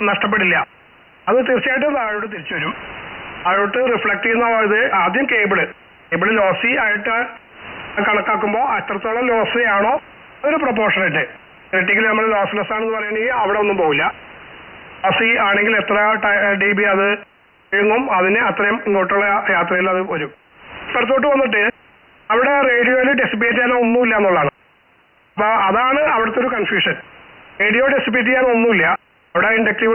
നഷ്ടപ്പെടില്ല. അത് തീർച്ചയായിട്ടും താഴോട്ട് തിരിച്ചു വരും. താഴോട്ട് റിഫ്ലക്ട് ചെയ്യുന്ന ഇത് ആദ്യം കേബിള് ലോസി ആയിട്ട് കണക്കാക്കുമ്പോൾ എത്രത്തോളം ലോസി ആണോ അതൊരു പ്രൊപ്പോർഷനേറ്റ്. ക്രിട്ടിക്കലി നമ്മൾ ലോസ്ലെസ് ആണെന്ന് പറയുകയാണെങ്കിൽ അവിടെ ഒന്നും പോകില്ല. ലോസി ആണെങ്കിൽ എത്ര dB അത് വിഴുങ്ങും, അതിന് അത്രയും ഇങ്ങോട്ടുള്ള യാത്രയിൽ അത് വരും. ഇപ്പുറത്തോട്ട് വന്നിട്ട് അവിടെ റേഡിയോയിൽ ഡെസിപ്പേറ്റ് ചെയ്യാൻ ഒന്നുമില്ല എന്നുള്ളതാണ്. അപ്പോൾ അതാണ് അവിടുത്തെ ഒരു കൺഫ്യൂഷൻ. റേഡിയോ ഡെസിപ്പേറ്റ് ചെയ്യാൻ ഒന്നുമില്ല അവിടെ. ഇൻഡക്റ്റീവ്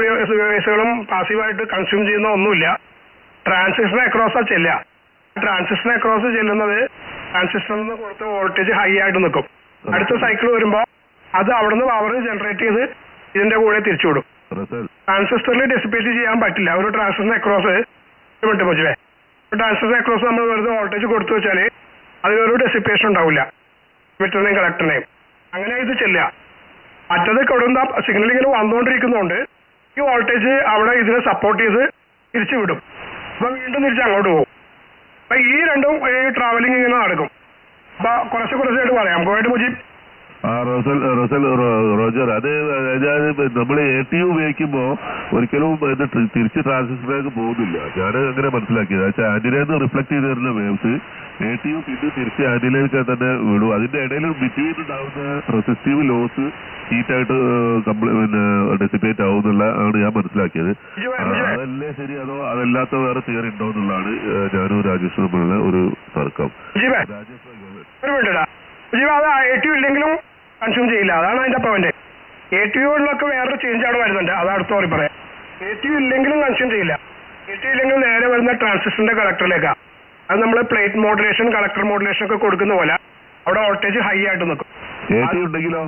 വേസുകളും പാസീവായിട്ട് കൺസ്യൂം ചെയ്യുന്ന ഒന്നുമില്ല. ട്രാൻസിസ്റ്ററിന് അക്രോസാ ചെല്ലുക. ട്രാൻസിസ്റ്ററിന് അക്രോസ് ചെല്ലുന്നത് ട്രാൻസിസ്റ്ററിൽ നിന്ന് കൊടുത്ത വോൾട്ടേജ് ഹൈ ആയിട്ട് നിൽക്കും. അടുത്ത സൈക്കിൾ വരുമ്പോൾ അത് അവിടുന്ന് പവർ ജനറേറ്റ് ചെയ്ത് ഇതിന്റെ കൂടെ തിരിച്ചുവിടും. ട്രാൻസിസ്റ്ററിൽ ഡെസിപ്പേറ്റ് ചെയ്യാൻ പറ്റില്ല. ഒരു ട്രാൻസിസ്റ്ററിന് അക്രോസ് മുജുവേ ട്രാൻസിസ്റ്ററിന് അക്രോസ് നമ്മൾ വെറുതെ വോൾട്ടേജ് കൊടുത്തു വെച്ചാൽ അതിനൊരു ഡെസിപ്പേഷൻ ഉണ്ടാവില്ല, മീറ്ററിനെയും കളക്ടറിനെയും. അങ്ങനെ ഇത് ചെല്ലുക. മറ്റത് കൊടുന്ന സിഗ്നൽ ഇങ്ങനെ വന്നുകൊണ്ടിരിക്കുന്നതുകൊണ്ട് ഈ വോൾട്ടേജ് അവിടെ ഇതിനെ സപ്പോർട്ട് ചെയ്ത് തിരിച്ചു വിടും. അപ്പൊ വീണ്ടും തിരിച്ച് അങ്ങോട്ട് പോകും. അപ്പൊ ഈ രണ്ടും ഈ ട്രാവലിംഗ് ഇങ്ങനെ നടക്കും. അപ്പൊ കുറച്ചായിട്ട് പറയാം. ഗോയിട്ട് മുജീബ്. റോജർ, അത് നമ്മൾ ATU ഉപയോഗിക്കുമ്പോ ഒരിക്കലും തിരിച്ച് ട്രാൻസിസ്റ്ററിലേക്ക് പോകുന്നില്ല. ഞാൻ അങ്ങനെ മനസ്സിലാക്കിയത് ആന്റിനയിൽ റിഫ്ലക്ട് ചെയ്ത് തരുന്ന വേവ്സ് ATU പിന്നെ തിരിച്ച് ആന്റിനയിലേക്ക് തന്നെ വിടും. അതിന്റെ ഇടയിൽ ബിറ്റ്വീൻ ഉണ്ടാവുന്ന റെസിസ്റ്റീവ് ലോസ് ഹീറ്റായിട്ട് ഡെസിപ്പേറ്റ് ആവുന്നുള്ള ആണ് ഞാൻ മനസ്സിലാക്കിയത്. അതല്ലേ ശരി, അതോ അതല്ലാത്ത വേറെ തിയറി ഉണ്ടോ എന്നുള്ളതാണ് ഞാനും രാജേഷും തമ്മിലുള്ള ഒരു തർക്കം. ATU ഇല്ലെങ്കിലും കൺസ്യൂം ചെയ്യില്ല, അതാണ് അതിന്റെ പോയിന്റ്. ATUകളിലൊക്കെ വേറൊരു ചേഞ്ച് അവിടെ വരുന്നുണ്ട്, അത് അടുത്ത ഓറി പറയാം. ATU ഇല്ലെങ്കിലും കൺസ്യൂം ചെയ്യില്ല. ATU ഇല്ലെങ്കിലും നേരെ വരുന്ന ട്രാൻസിസ്റ്ററിന്റെ കളക്ടറിലേക്കാണ്. അത് നമ്മൾ പ്ലേറ്റ് മോഡുലേഷൻ കളക്ടർ മോഡുലേഷൻ ഒക്കെ കൊടുക്കുന്ന പോലെ അവിടെ വോൾട്ടേജ് ഹൈ ആയിട്ട് നിൽക്കും. ഉണ്ടെങ്കിലോ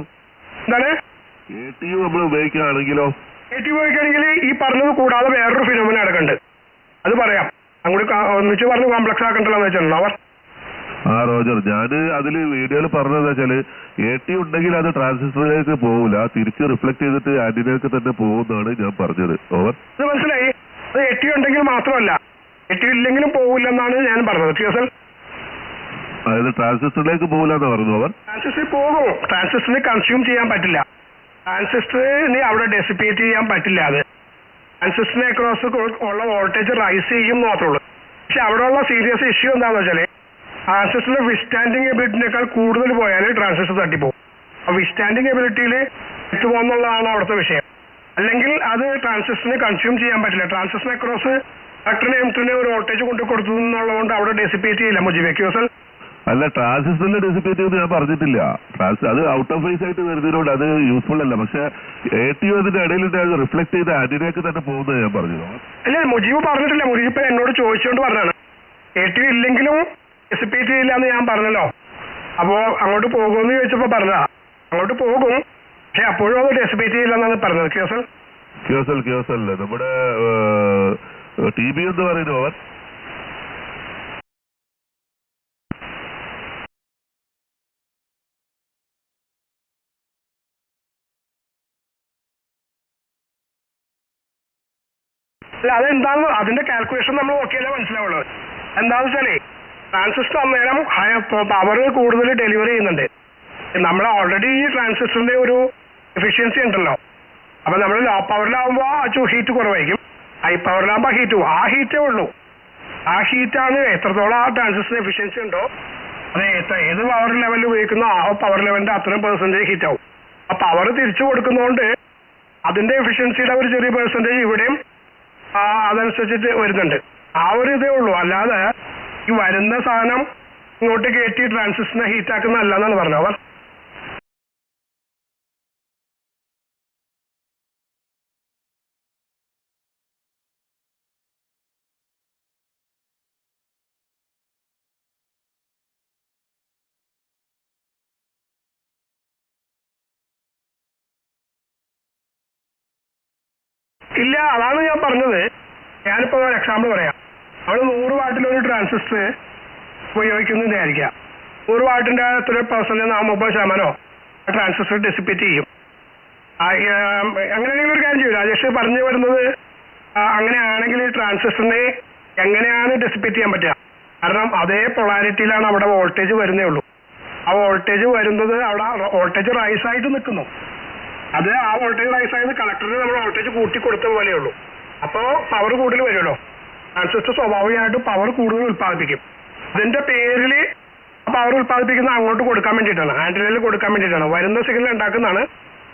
എന്താണ് ATU നമ്മൾ ഉപയോഗിക്കുകയാണെങ്കിലോ? ATU ഉപയോഗിക്കുകയാണെങ്കിൽ ഈ പറഞ്ഞത് കൂടാതെ വേറൊരു ഫിനോമിന നടക്കുന്നുണ്ട്, അത് പറയാം. അങ്ങോട്ട് ഒന്നിച്ച് പറഞ്ഞ് കോംപ്ലക്സ് ആക്കണ്ടല്ലോ എന്ന് വെച്ചിട്ടുണ്ടോ അവർ? റോജർ, ഞാൻ അതില് വീഡിയോയിൽ പറഞ്ഞതെന്ന് വെച്ചാല് ATU ഉണ്ടെങ്കിൽ അത് ട്രാൻസിസ്റ്ററിലേക്ക് പോകില്ല, തിരിച്ച് റിഫ്ലക്ട് ചെയ്തിട്ട് ആന്റിനയിലേക്ക് തന്നെ പോകുന്നതാണ് ഞാൻ പറഞ്ഞത്. ഓവർ. അത് മനസ്സിലായി. അത് ATU ഉണ്ടെങ്കിൽ മാത്രമല്ല, ATU ഇല്ലെങ്കിലും പോകില്ലെന്നാണ് ഞാൻ പറഞ്ഞത്. അതായത് ട്രാൻസിസ്റ്ററിലേക്ക് പോകില്ല എന്ന് പറഞ്ഞു. ഓവർ. ട്രാൻസിസ്റ്ററിൽ പോകും. ട്രാൻസിസ്റ്ററിന് കൺസ്യൂം ചെയ്യാൻ പറ്റില്ല. ട്രാൻസിസ്റ്ററിന് അവിടെ ഡെസിപ്പേറ്റ് ചെയ്യാൻ പറ്റില്ല. അത് ട്രാൻസിസ്റ്ററിനെ അക്രോസ് ഉള്ള വോൾട്ടേജ് റൈസ് ചെയ്യും മാത്രമേ ഉള്ളൂ. പക്ഷെ അവിടെയുള്ള സീരിയസ് ഇഷ്യൂ എന്താണെന്ന് വെച്ചാൽ ട്രാൻസിസ്റ്ററിന്റെ വിസ്റ്റാൻഡിങ് എബിലിറ്റിനേക്കാൾ കൂടുതൽ പോയാൽ ട്രാൻസിസ്റ്റർ തട്ടിപ്പോകും. ആ വിസ്റ്റാൻഡിങ് എബിലിറ്റിയിൽ എത്തുപോകുന്നുള്ളതാണ് അവിടുത്തെ വിഷയം. അല്ലെങ്കിൽ അത് ട്രാൻസിസ്റ്ററിന് കൺസ്യൂം ചെയ്യാൻ പറ്റില്ല. ട്രാൻസിസ്റ്റർ അക്രോസ് കളക്ടറിനെ എംറ്റിനെ ഒരു വോൾട്ടേജ് കൊണ്ട് കൊടുത്തു എന്നുള്ളതുകൊണ്ട് അവിടെ ഡെസിപ്പേറ്റ് ചെയ്യില്ല. മുജിബ് അല്ല, ട്രാൻസിസ്റ്ററിൽ ഡെസിപ്പേറ്റ് ചെയ്യുന്നത് ഞാൻ പറഞ്ഞിട്ടില്ല. അത് ഔട്ട് ഓഫ് ഫേസ് ആയിട്ട് വരുന്നതിനോട് അത് യൂസ്ഫുൾ അല്ല. പക്ഷെ ATU അതിന്റെ ഇടയിൽ റിഫ്ലക്ട് ചെയ്ത് ആന്റിനയിലേക്ക് തന്നെ പോകുന്നത് ഞാൻ പറഞ്ഞു. അല്ല, മുജീബ് പറഞ്ഞിട്ടില്ല. മുജീബ് എന്നോട് ചോദിച്ചുകൊണ്ട് പറഞ്ഞാണ് ATU ഇല്ലെങ്കിലും ഡെസിപ്പേറ്റ് ചെയ്യില്ല എന്ന് ഞാൻ പറഞ്ഞല്ലോ. അപ്പോ അങ്ങോട്ട് പോകുമെന്ന് ചോദിച്ചപ്പോ പറഞ്ഞതാ അങ്ങോട്ട് പോകും, പക്ഷെ അപ്പോഴും അത് ഡെസിപ്പേറ്റ് ചെയ്യില്ല എന്നാണ് പറഞ്ഞത്. ക്യോസൽ നമ്മുടെ TB എന്ന് പറയുന്നു. അവർ അല്ല, അതെന്താന്ന് അതിന്റെ കാൽക്കുലേഷൻ നമ്മൾ നോക്കിയാലേ മനസ്സിലാവുള്ളൂ. എന്താന്ന് വെച്ചാലേ ട്രാൻസിസ്റ്റർ അന്നേരം പവർ കൂടുതൽ ഡെലിവറി ചെയ്യുന്നുണ്ട്. നമ്മൾ ഓൾറെഡി ഈ ട്രാൻസിസ്റ്ററിന്റെ ഒരു എഫിഷ്യൻസി ഉണ്ടല്ലോ. അപ്പൊ നമ്മൾ ലോ പവറിലാവുമ്പോൾ ഹീറ്റ് കുറവായിരിക്കും, ഹൈ പവറിലാകുമ്പോൾ ഹീറ്റ് ആ ഹീറ്റേ ഉള്ളൂ. ആ ഹീറ്റാണ് എത്രത്തോളം ആ ട്രാൻസിസ്റ്റർ എഫിഷ്യൻസി ഉണ്ടോ അത് ഏത് പവർ ലെവലിൽ ഉപയോഗിക്കുന്നോ ആ പവർ ലെവലിന്റെ അത്രയും പെർസെന്റേജ് ഹീറ്റ് ആവും. ആ പവർ തിരിച്ചു കൊടുക്കുന്നതുകൊണ്ട് അതിന്റെ എഫിഷ്യൻസിയുടെ ഒരു ചെറിയ പെർസെന്റേജ് ഇവിടെയും അതനുസരിച്ചിട്ട് വരുന്നുണ്ട്. ആ ഒരു ഇതേ ഉള്ളൂ. അല്ലാതെ ഈ വരുന്ന സാധനം ഇങ്ങോട്ട് കയറ്റി ട്രാൻസിസ്റ്ററിനെ ഹീറ്റാക്കുന്നതല്ല എന്നാണ് പറഞ്ഞത് അവർ. ഇല്ല, അതാണ് ഞാൻ പറഞ്ഞത്. ഞാനിപ്പോ ഒരു എക്സാമ്പിൾ പറയാം. നമ്മൾ 100 വാട്ടിലൊരു ട്രാൻസിസ്റ്റർ ഉപയോഗിക്കുന്നത് വിചാരിക്കാം. 100 വാട്ടിന്റെ എത്ര പെർസെന്റ് 30% ട്രാൻസിസ്റ്റർ ഡെസിപ്പേറ്റ് ചെയ്യും. അങ്ങനെയാണെങ്കിൽ ഒരു കാര്യം ചെയ്യും. രാജേഷ് പറഞ്ഞു വരുന്നത് അങ്ങനെയാണെങ്കിൽ ട്രാൻസിസ്റ്ററിനെ എങ്ങനെയാണ് ഡെസിപ്പേറ്റ് ചെയ്യാൻ പറ്റുക? കാരണം അതേ പൊളാരിറ്റിയിലാണ് അവിടെ വോൾട്ടേജ് വരുന്നേ ഉള്ളൂ. ആ വോൾട്ടേജ് വരുന്നത് അവിടെ വോൾട്ടേജ് റൈസ് ആയിട്ട് നിൽക്കുന്നു. അത് ആ വോൾട്ടേജ് റൈസ് ആയത് കളക്ടറിന് നമ്മൾ വോൾട്ടേജ് കൂട്ടി കൊടുത്ത പോലെയുള്ളൂ. അപ്പോൾ പവർ കൂടുതൽ വരുമല്ലോ. ട്രാൻസിസ്റ്റർ സ്വാഭാവികമായിട്ടും പവർ കൂടുതൽ ഉത്പാദിപ്പിക്കും. അതിന്റെ പേരിൽ പവർ ഉത്പാദിപ്പിക്കുന്ന അങ്ങോട്ട് കൊടുക്കാൻ വേണ്ടിയിട്ടാണ്, ആന്റിനയിൽ കൊടുക്കാൻ വേണ്ടിയിട്ടാണ്. വരുന്ന സിഗ്നൽ ഉണ്ടാക്കുന്നതാണ്.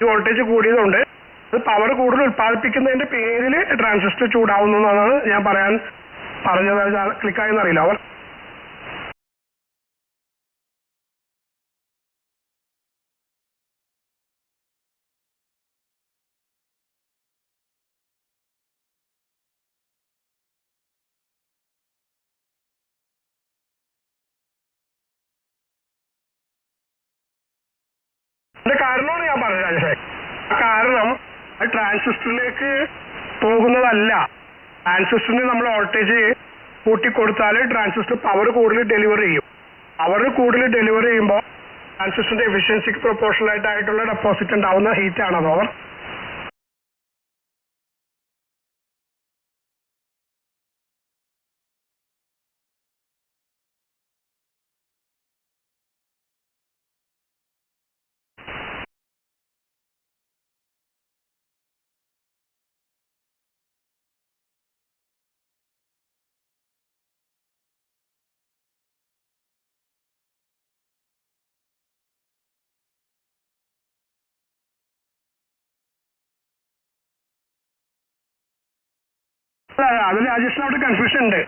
ഈ വോൾട്ടേജ് കൂടിയതുകൊണ്ട് അത് പവർ കൂടുതൽ ഉത്പാദിപ്പിക്കുന്നതിന്റെ പേരിൽ ട്രാൻസിസ്റ്റർ ചൂടാവുന്നു എന്നാണ് ഞാൻ പറയാൻ പറഞ്ഞത്. ക്ലിക്കായെന്നറിയില്ല. അവർ കാരണമാണ് ഞാൻ പറഞ്ഞത് രാജേഷേ. ആ കാരണം ട്രാൻസിസ്റ്ററിലേക്ക് പോകുന്നതല്ല. ട്രാൻസിസ്റ്ററിന് നമ്മൾ വോൾട്ടേജ് കൂട്ടിക്കൊടുത്താൽ ട്രാൻസിസ്റ്റർ പവർ കൂടുതൽ ഡെലിവറി ചെയ്യും. പവർ കൂടുതൽ ഡെലിവറി ചെയ്യുമ്പോൾ ട്രാൻസിസ്റ്ററിന്റെ എഫിഷ്യൻസിക്ക് പ്രൊപ്പോർഷണൽ ആയിട്ടുള്ള ഡെപ്പോസിറ്റ് ഉണ്ടാവുന്ന ഹീറ്റ് ആണ് അത്. അവർ അതിൽ രാജേഷിന് അവിടെ കൺഫ്യൂഷൻ ഉണ്ട്.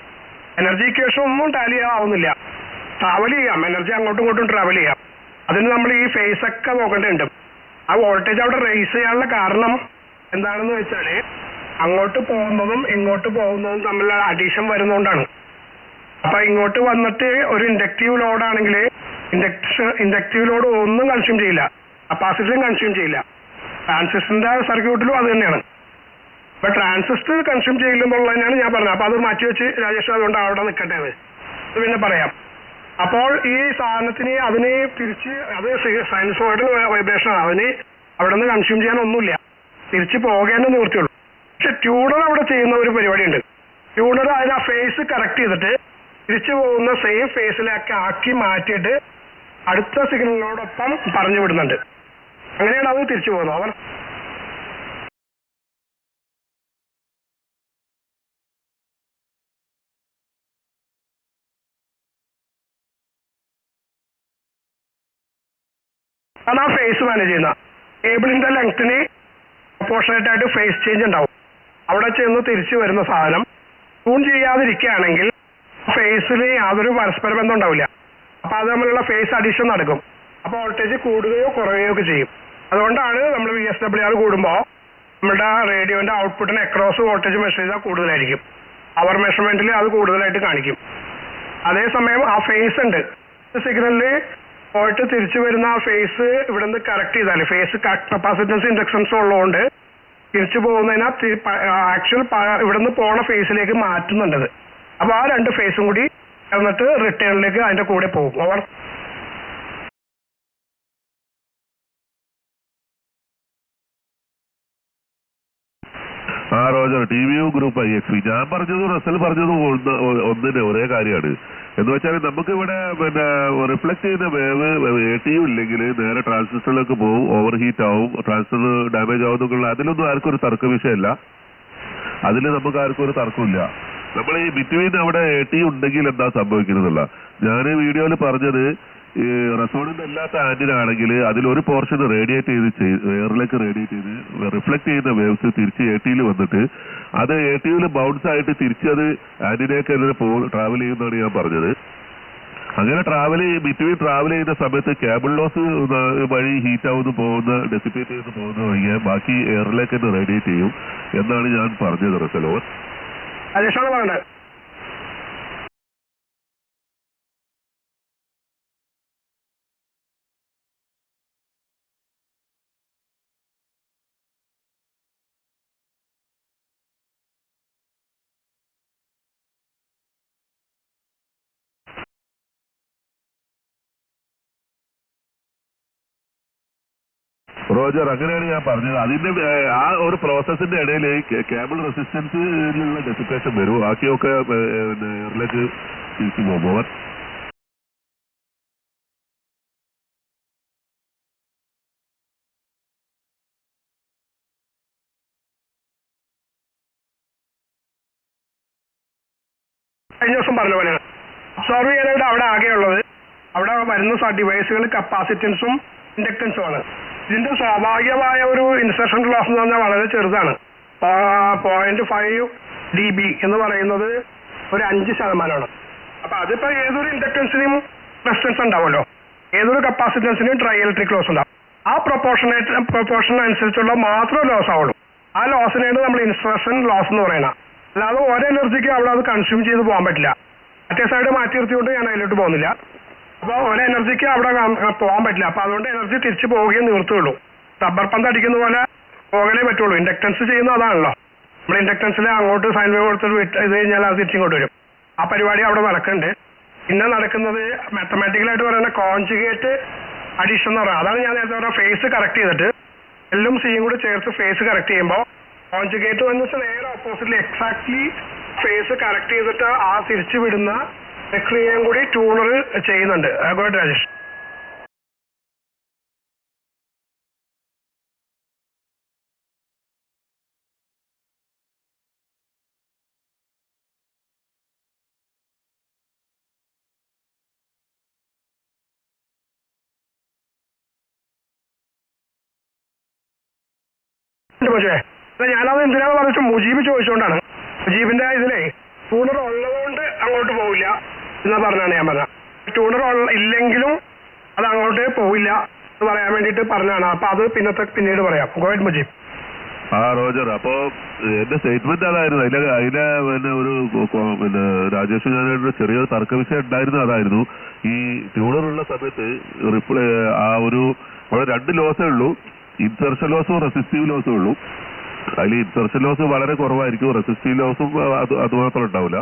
എനർജി ഇക്വേഷൻ ഒന്നും ടാലി ആവുന്നില്ല. ട്രാവൽ ചെയ്യാം, എനർജി അങ്ങോട്ടും ഇങ്ങോട്ടും ട്രാവൽ ചെയ്യാം. അതിന് നമ്മൾ ഈ ഫേസ് ഒക്കെ നോക്കേണ്ടതുണ്ട്. ആ വോൾട്ടേജ് അവിടെ റേസ് ചെയ്യാനുള്ള കാരണം എന്താണെന്ന് വെച്ചാൽ അങ്ങോട്ട് പോകുന്നതും ഇങ്ങോട്ട് പോകുന്നതും തമ്മിലുള്ള അഡീഷൻ വരുന്നതുകൊണ്ടാണ്. അപ്പൊ ഇങ്ങോട്ട് വന്നിട്ട് ഒരു ഇൻഡക്റ്റീവ് ലോഡാണെങ്കിൽ ഇൻഡക്റ്റീവ് ലോഡ് ഒന്നും കൺസ്യൂം ചെയ്യില്ല, കപ്പാസിറ്ററും കൺസ്യൂം ചെയ്യില്ല. ട്രാൻസിസ്റ്ററിന്റെ സർക്യൂട്ടിലും അത് തന്നെയാണ്. അപ്പൊ ട്രാൻസിസ്റ്റർ കൺസ്യൂം ചെയ്യില്ലെന്നുള്ളതിനാണ് ഞാൻ പറഞ്ഞത്. അപ്പൊ അത് മാറ്റിവെച്ച് രാജേഷ് അതുകൊണ്ട് അവിടെ നിൽക്കട്ടെ, അത് പിന്നെ പറയാം. അപ്പോൾ ഈ സാധനത്തിന് അതിന് തിരിച്ച് അത് സൈനസോയിഡൽ വൈബ്രേഷനാണ്, അതിന് അവിടെ നിന്ന് കൺസ്യൂം ചെയ്യാനൊന്നുമില്ല, തിരിച്ച് പോകേണ്ട നിവൃത്തിയുള്ളൂ. പക്ഷെ ട്യൂണർ അവിടെ ചെയ്യുന്ന ഒരു പരിപാടിയുണ്ട്. ട്യൂണർ അതിന് ആ ഫേസ് കറക്റ്റ് ചെയ്തിട്ട് തിരിച്ചു പോകുന്ന സെയിം ഫേസിലേക്ക് ആക്കി മാറ്റിയിട്ട് അടുത്ത സിഗ്നലിനോടൊപ്പം പറഞ്ഞു വിടുന്നുണ്ട്. അങ്ങനെയാണ് അത് തിരിച്ചു പോകുന്നത്. അവർ ആണ് ആ ഫേസ് മാനേജ് ചെയ്യുന്ന. കേബിളിന്റെ ലെങ്ത്തിന് പ്രൊപ്പോർഷണേറ്റ് ആയിട്ട് ഫേസ് ചേഞ്ച് ഉണ്ടാവും. അവിടെ ചെന്ന് തിരിച്ചു വരുന്ന സാധനം ട്യൂൺ ചെയ്യാതിരിക്കുകയാണെങ്കിൽ ഫേസിൽ യാതൊരു പരസ്പര ബന്ധം ഉണ്ടാവില്ല. അപ്പൊ അത് തമ്മിലുള്ള ഫേസ് അഡീഷൻ നടക്കും. അപ്പൊ വോൾട്ടേജ് കൂടുകയോ കുറയുകയോ ഒക്കെ ചെയ്യും. അതുകൊണ്ടാണ് നമ്മൾ VSWR കൂടുമ്പോൾ നമ്മുടെ റേഡിയോന്റെ ഔട്ട്പുട്ടിന് അക്രോസ് വോൾട്ടേജ് മെഷർ ചെയ്താൽ കൂടുതലായിരിക്കും. അവർ മെഷർമെന്റിൽ അത് കൂടുതലായിട്ട് കാണിക്കും. അതേസമയം ആ ഫേസ് ഉണ്ട്, സിഗ്നലില് പോയിട്ട് തിരിച്ചു വരുന്ന ആ ഫേസ് ഇവിടെ നിന്ന് കറക്റ്റ് ചെയ്താൽ ഫേസ് കപ്പാസിറ്റൻസ് ഇൻഡക്ടൻസ് ഉള്ളതുകൊണ്ട് തിരിച്ചു പോകുന്നതിനാ ആക്ച്വൽ ഇവിടെ നിന്ന് പോണ ഫേസിലേക്ക് മാറ്റുന്നുണ്ടത്. അപ്പൊ ആ രണ്ട് ഫേസും കൂടി എന്നിട്ട് റിട്ടേണിലേക്ക് അതിന്റെ കൂടെ പോകും. അവർ റോജർ TVU ഗ്രൂപ്പ് IXP ഞാൻ പറഞ്ഞതും റസൽ പറഞ്ഞതും ഒന്നിന്റെ ഒരേ കാര്യമാണ്. എന്ന് വെച്ചാൽ നമുക്ക് ഇവിടെ പിന്നെ റിഫ്ലക്ട് ചെയ്യുന്ന വേവ് ATU ഇല്ലെങ്കിൽ നേരെ ട്രാൻസിസ്റ്ററിലേക്ക് പോകും, ഓവർ ഹീറ്റ് ആവും, ട്രാൻസിസ്റ്റർ ഡാമേജ് ആവുന്നൊക്കെയുള്ള അതിലൊന്നും ആർക്കും ഒരു തർക്ക വിഷയമല്ല. അതിൽ നമുക്ക് ആർക്കും ഒരു തർക്കമില്ല. നമ്മൾ ഈ ബിറ്റ്വീൻ അവിടെ ATU ഉണ്ടെങ്കിൽ എന്താ സംഭവിക്കുന്നതല്ല. ഞാൻ വീഡിയോയിൽ പറഞ്ഞത് ഈ റെസോണന്റ് അല്ലാത്ത ആന്റിന ആണെങ്കിൽ അതിലൊരു പോർഷൻ റേഡിയേറ്റ് ചെയ്ത് എയറിലേക്ക് റേഡിയേറ്റ് ചെയ്ത് റിഫ്ലക്ട് ചെയ്യുന്ന വേവ്സ് തിരിച്ച് ATU വന്നിട്ട് അത് ATU ബൗൺസ് ആയിട്ട് തിരിച്ച് അത് ആന്റിനയ്ക്ക് ട്രാവൽ ചെയ്യുന്നതാണ് ഞാൻ പറഞ്ഞത്. അങ്ങനെ ബിറ്റ്വീൻ ട്രാവൽ ചെയ്യുന്ന സമയത്ത് കേബിൾ ലോസ് വഴി ഹീറ്റ് ആവുന്ന പോകുന്ന ഡെസിപ്പേറ്റ് ചെയ്ത് പോകുന്ന വഴിയെ ബാക്കി എയറിലേക്ക് തന്നെ റേഡിയേറ്റ് ചെയ്യും എന്നാണ് ഞാൻ പറഞ്ഞത്. റസലോ റോജർ അങ്ങനെയാണ് ഞാൻ പറഞ്ഞത്. അതിന്റെ ആ ഒരു പ്രോസസ്സിന്റെ ഇടയിൽ കേബിൾ റെസിസ്റ്റൻസിലുള്ള ഡെസിപ്പേഷൻ വരും, ബാക്കിയൊക്കെ എയറിലേക്ക് തിരിച്ചു പോകും. കഴിഞ്ഞ ദിവസം പറഞ്ഞ പോലെയാണ്. ഒബ്സർവ് ചെയ്യാനായിട്ട് അവിടെ ആകെയുള്ളത് അവിടെ വരുന്ന ഡിവൈസുകൾ കപ്പാസിറ്റൻസും ഇൻഡക്റ്റൻസും ആണ്. ഇതിന്റെ സ്വാഭാവികമായ ഒരു ഇൻസർഷൻ ലോസ് എന്ന് പറഞ്ഞാൽ വളരെ ചെറുതാണ്. 0.5 dB എന്ന് പറയുന്നത് ഒരു 5%. അപ്പൊ അതിപ്പോ ഏതൊരു ഇൻഡക്റ്റൻസിനും റെസിസ്റ്റൻസ് ഉണ്ടാവുമല്ലോ, ഏതൊരു കപ്പാസിറ്റൻസിനും ട്രൈ ഇലക്ട്രിക് ലോസ് ഉണ്ടാവും. ആ പ്രൊപ്പോർഷൻ അനുസരിച്ചുള്ള മാത്രം ലോസ് ആവുള്ളൂ. ആ ലോസിനെയാണ് നമ്മൾ ഇൻസർഷൻ ലോസ് എന്ന് പറയുന്നത്. അല്ലാതെ ഓരോ എനർജിക്ക് അവിടെ അത് കൺസ്യൂം ചെയ്ത് പോകാൻ പറ്റില്ല. മറ്റേ സൈഡ് മാറ്റി നിർത്തിയോണ്ട് ഞാൻ അതിലോട്ട് പോകുന്നില്ല. അപ്പോൾ ഒരു എനർജിക്ക് അവിടെ പോകാൻ പറ്റില്ല. അപ്പൊ അതുകൊണ്ട് എനർജി തിരിച്ചു പോവുകയും നിവർത്തുള്ളൂ. റബ്ബർ പന്ത് അടിക്കുന്ന പോലെ പോകലേ പറ്റുള്ളൂ. ഇൻഡക്റ്റൻസ് ചെയ്യുന്ന അതാണല്ലോ. നമ്മൾ ഇൻഡക്റ്റൻസിൽ അങ്ങോട്ട് സൈൻ വേവ് കൊടുത്തിട്ട് ഇത് കഴിഞ്ഞാൽ അത് തിരിച്ചിങ്ങോട്ട് വരും. ആ പരിപാടി അവിടെ നടക്കുന്നുണ്ട്. പിന്നെ നടക്കുന്നത് മാത്തമാറ്റിക്കലായിട്ട് പറയുന്ന കോൺജുഗേറ്റ് അഡീഷൻ എന്ന് പറയുന്നത്. അതാണ് ഞാൻ നേരത്തെ പറഞ്ഞ ഫേസ് കറക്റ്റ് ചെയ്തിട്ട് എല്ലും സിയും കൂടി ചേർത്ത് ഫേസ് കറക്റ്റ് ചെയ്യുമ്പോൾ കോൺജുഗേറ്റ് എന്ന് വെച്ചാൽ നേരെ ഓപ്പോസിറ്റിൽ എക്സാക്ട്ലി ഫേസ് കറക്റ്റ് ചെയ്തിട്ട് ആ തിരിച്ചു വിടുന്ന പ്രക്രിയയും കൂടി ട്യൂണർ ചെയ്യുന്നുണ്ട്. ഗോഡ് രാജേഷ്. ഞാനത് എന്തിനാണ് പറഞ്ഞിട്ട് മുജീബ് ചോദിച്ചുകൊണ്ടാണ്. മുജീബിന്റെ ഇതിലെ ട്യൂണർ ഉള്ളതുകൊണ്ട് അങ്ങോട്ട് പോവില്ല എന്ന് പറഞ്ഞാണ് ഞാൻ പറഞ്ഞത്. ട്യൂണർ ഇല്ലെങ്കിലും അത് അങ്ങോട്ട് പോവില്ല എന്ന് പറയാൻ വേണ്ടിയിട്ട് പറഞ്ഞാണ്. അപ്പൊ അത് പിന്നീട് പറയാം. ഗോഡ് മുജീബ്. റോജർ, അപ്പോ എന്റെ സ്റ്റേറ്റ്മെന്റ് അതായിരുന്നു. അതിലെ ഒരു രാജേഷ് ഞാനൊരു ചെറിയൊരു തർക്ക വിഷയം ഉണ്ടായിരുന്നു. അതായിരുന്നു ഈ ട്യൂണർ ഉള്ള സമയത്ത് അവിടെ 2 ലോസേ ഉള്ളൂ. ഇൻസർഷൻ ലോസും റെസിസ്റ്റീവ് ലോസും ഉള്ളൂ. അതിൽ ഇൻസർഷൻ ലോസ് വളരെ കുറവായിരിക്കും, റെസിസ്റ്റീവ് ലോസും അതുമാത്രം ഉണ്ടാവില്ല.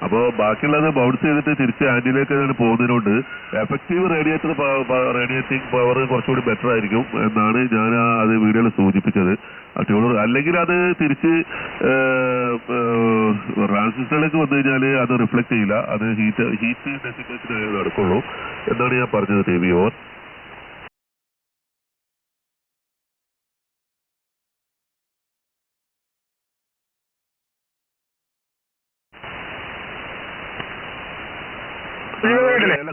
അപ്പോൾ ബാക്കിയുള്ളത് ബൗൺസ് ചെയ്തിട്ട് തിരിച്ച് ആന്റിലേക്ക് പോകുന്നതിനോട് എഫക്റ്റീവ് റേഡിയേറ്റിംഗ് പവർ കുറച്ചുകൂടി ബെറ്റർ ആയിരിക്കും എന്നാണ് ഞാൻ അത് വീഡിയോയിൽ സൂചിപ്പിച്ചത്. ട്യൂണർ അല്ലെങ്കിൽ അത് തിരിച്ച് ട്രാൻസിസ്റ്ററിലേക്ക് വന്നു കഴിഞ്ഞാൽ അത് റിഫ്ലക്ട് ചെയ്യില്ല, അത് ഹീറ്റ് ഡെസിപ്പേഷൻ നടക്കുള്ളൂ എന്നാണ് ഞാൻ പറഞ്ഞത്. ടി വി ഓർ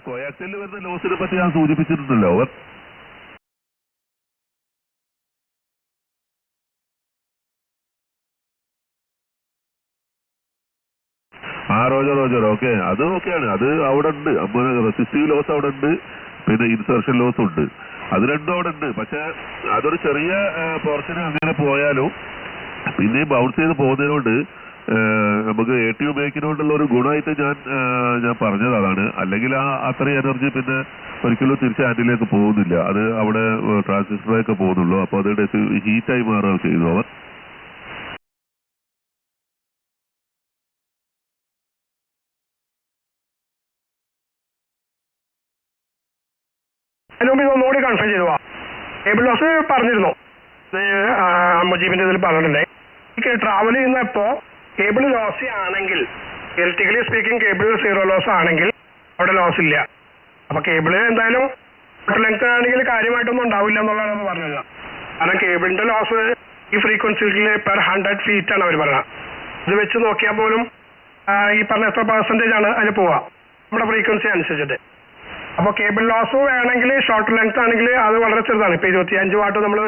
കോയാക്സിൽ വരുന്ന ലോസിനെ പറ്റി ഞാൻ സൂചിപ്പിച്ചിട്ടുണ്ടല്ലോ. റോജർ ഓക്കെ, അത് ഓക്കെയാണ്. അത് അവിടെ ഉണ്ട്. റെസിസ്റ്റീവ് ലോസ് അവിടെ ഉണ്ട്, പിന്നെ ഇൻസർഷൻ ലോസ് ഉണ്ട്. അത് രണ്ടും അവിടെ ഉണ്ട്. പക്ഷെ അതൊരു ചെറിയ പോർഷന് അങ്ങനെ പോയാലും പിന്നെ ബൗൺസ് ചെയ്ത് പോകുന്നതിനോട് നമുക്ക് ATU ഉപയോഗിക്കുന്നതുകൊണ്ടുള്ള ഒരു ഗുണമായിട്ട് ഞാൻ പറഞ്ഞത് അതാണ്. അല്ലെങ്കിൽ അത്രയും എനർജി പിന്നെ ഒരിക്കലും തിരിച്ച് ആന്റിലേക്ക് പോകുന്നില്ല. അത് അവിടെ ട്രാൻസിസ്റ്ററിലേക്ക് പോകുന്നുള്ളൂ. അപ്പൊ അത് ഹീറ്റായി മാറുകയാണ് ചെയ്തു അവർ. ഒന്നുകൂടി കൺഫേം ചെയ്തു പോവാം. കേബിൾ ലോസ് പറഞ്ഞിരുന്നു, മുജീബിന്റെ ഇതിൽ പറഞ്ഞിട്ടുണ്ടേ. ട്രാവൽ ചെയ്യുന്നപ്പോ കേബിൾ ലോസ് ആണെങ്കിൽ, തിയറിറ്റിക്കലി സ്പീക്കിംഗ് കേബിൾ 0 ലോസ് ആണെങ്കിൽ അവിടെ ലോസ് ഇല്ല. അപ്പൊ കേബിള് എന്തായാലും ലെങ്ത് ആണെങ്കിൽ കാര്യമായിട്ടൊന്നും ഉണ്ടാവില്ല എന്നുള്ളതാണ് പറഞ്ഞത്. കാരണം കേബിളിന്റെ ലോസ് ഈ ഫ്രീക്വൻസിയിൽ പെർ 100 feet ആണ് അവർ പറഞ്ഞത്. ഇത് വെച്ച് നോക്കിയാൽ പോലും ഈ പറഞ്ഞ എത്ര % ആണ് അതിന് പോവാ നമ്മുടെ ഫ്രീക്വൻസി അനുസരിച്ചിട്ട്. അപ്പൊ കേബിൾ ലോസ് വേണമെങ്കിൽ ഷോർട്ട് ലെങ്ത് ആണെങ്കിൽ അത് വളരെ ചെറുതാണ്. ഇപ്പൊ 25 വാട്ട് നമ്മൾ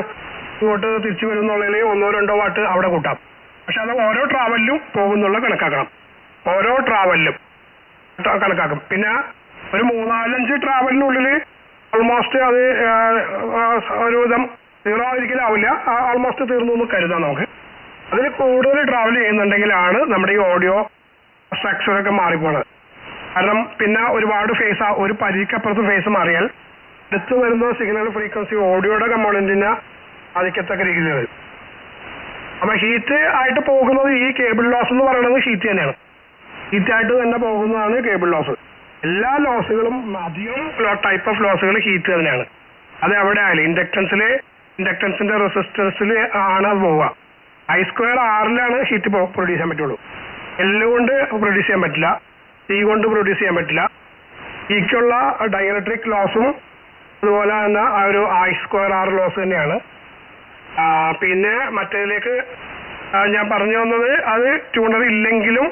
ഇങ്ങോട്ട് തിരിച്ചു വരുന്നുള്ളതിൽ 1-2 വാട്ട് അവിടെ കൂട്ടാം. പക്ഷെ അത് ഓരോ ട്രാവലിലും പോകുന്നുള്ള കണക്കാക്കണം. ഓരോ ട്രാവലിലും കണക്കാക്കും. പിന്നെ ഒരു 3-4 ട്രാവലിനുള്ളിൽ ഓൾമോസ്റ്റ് അത് ഒരുവിധം 0 ഒരിക്കലാവില്ല, ഓൾമോസ്റ്റ് തീർന്നു എന്ന് കരുതാം നമുക്ക്. അതിൽ കൂടുതൽ ട്രാവൽ ചെയ്യുന്നുണ്ടെങ്കിലാണ് നമ്മുടെ ഈ ഓഡിയോ സ്ട്രക്ചറൊക്കെ മാറിപ്പോണത്. കാരണം പിന്നെ ഒരുപാട് ഫേസ്, ഒരു പരിധിക്കപ്പുറത്ത് ഫേസ് മാറിയാൽ അടുത്ത് വരുന്ന സിഗ്നൽ ഫ്രീക്വൻസി ഓഡിയോയുടെ കമ്പോണന്റിനെ ബാധിക്കത്തക്ക രീതിയിൽ വരും. അപ്പൊ ഹീറ്റ് ആയിട്ട് പോകുന്നത് ഈ കേബിൾ ലോസ് എന്ന് പറയുന്നത് ഹീറ്റ് തന്നെയാണ്. ഹീറ്റായിട്ട് തന്നെ പോകുന്നതാണ് കേബിൾ ലോസ്. എല്ലാ ലോസുകളും അധികം ടൈപ്പ് ഓഫ് ലോസുകൾ ഹീറ്റ് തന്നെയാണ്. അത് എവിടെ ആയാലും ഇൻഡക്ടൻസിന്റെ റെസിസ്റ്റൻസിൽ ആണ് അത് പോവുക. I²R ഹീറ്റ് പ്രൊഡ്യൂസ് ചെയ്യാൻ പറ്റുള്ളൂ. L കൊണ്ട് പ്രൊഡ്യൂസ് ചെയ്യാൻ പറ്റില്ല, C കൊണ്ട് പ്രൊഡ്യൂസ് ചെയ്യാൻ പറ്റില്ല. ഈക്കുള്ള ഡൈഇലക്ട്രിക് ലോസും അതുപോലെ തന്നെ ആ ഒരു I²R ലോസ് തന്നെയാണ്. പിന്നെ മറ്റേതിലേക്ക് ഞാൻ പറഞ്ഞു വന്നത്, അത് ട്യൂണർ ഇല്ലെങ്കിലും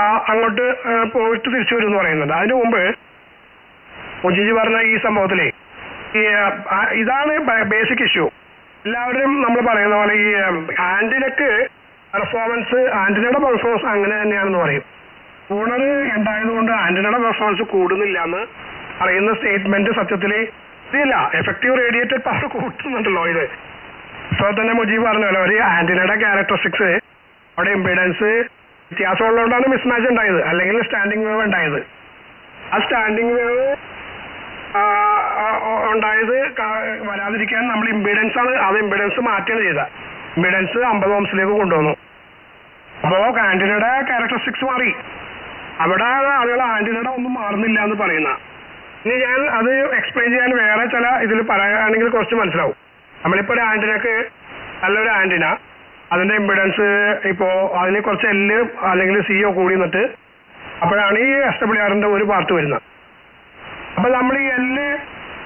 അങ്ങോട്ട് പോയിട്ട് തിരിച്ചു വരും എന്ന് പറയുന്നുണ്ട്. അതിനു മുമ്പ് മുജീജ് പറഞ്ഞ ഈ സംഭവത്തിലെ ഇതാണ് ബേസിക് ഇഷ്യൂ. എല്ലാവരും നമ്മൾ പറയുന്ന പോലെ ഈ ആന്റിനയുടെ പെർഫോമൻസ് അങ്ങനെ തന്നെയാണെന്ന് പറയും. ട്യൂണർ ഉണ്ടായതുകൊണ്ട് ആന്റിനയുടെ പെർഫോമൻസ് കൂടുന്നില്ല എന്ന് പറയുന്ന സ്റ്റേറ്റ്മെന്റ് സത്യത്തില് ഇതില്ല. എഫക്റ്റീവ് റേഡിയേറ്റഡ് പവർ കൂട്ടുന്നുണ്ടല്ലോ ഇത്. ഇപ്പോൾ തന്നെ മുജീബ് പറഞ്ഞല്ലോ, ഒരു ആന്റിനയുടെ ക്യാരക്ടറിസ്റ്റിക്സ് അവിടെ ഇമ്പിഡൻസ് വ്യത്യാസമുള്ളതുകൊണ്ടാണ് മിസ്മാച്ച് ഉണ്ടായത്, അല്ലെങ്കിൽ സ്റ്റാൻഡിങ് വേവ് ഉണ്ടായത്. ആ സ്റ്റാൻഡിങ് വേവ് ഉണ്ടായത് വരാതിരിക്കാൻ നമ്മൾ ഇമ്പിഡൻസ് ആണ്, അത് ഇമ്പിഡൻസ് മാറ്റുകയാണ് ചെയ്തത്. ഇമ്പിഡൻസ് 50 ഓംസിലേക്ക് കൊണ്ടുവന്നു. അപ്പോൾ ആന്റിനയുടെ ക്യാരക്ടറിസ്റ്റിക്സ് മാറി. അവിടെ ആളുകൾ ആന്റിനയുടെ ഒന്നും മാറുന്നില്ല എന്ന് പറയുന്ന. ഇനി ഞാൻ അത് എക്സ്പ്ലെയിൻ ചെയ്യാൻ വേറെ ചില ഇതിൽ പറയുകയാണെങ്കിൽ കുറച്ച് മനസ്സിലാവും. നമ്മളിപ്പോൾ ഒരു ആന്റിനക്ക് നല്ലൊരു ആന്റിന, അതിന്റെ ഇമ്പിഡൻസ് ഇപ്പോൾ അതിന് കുറച്ച് എല്ല് അല്ലെങ്കിൽ സിയോ കൂടി നിന്നിട്ട് അപ്പോഴാണ് ഈ SWRന്റെ ഒരു പാർട്ട് വരുന്നത്. അപ്പൊ നമ്മൾ ഈ എല്ല്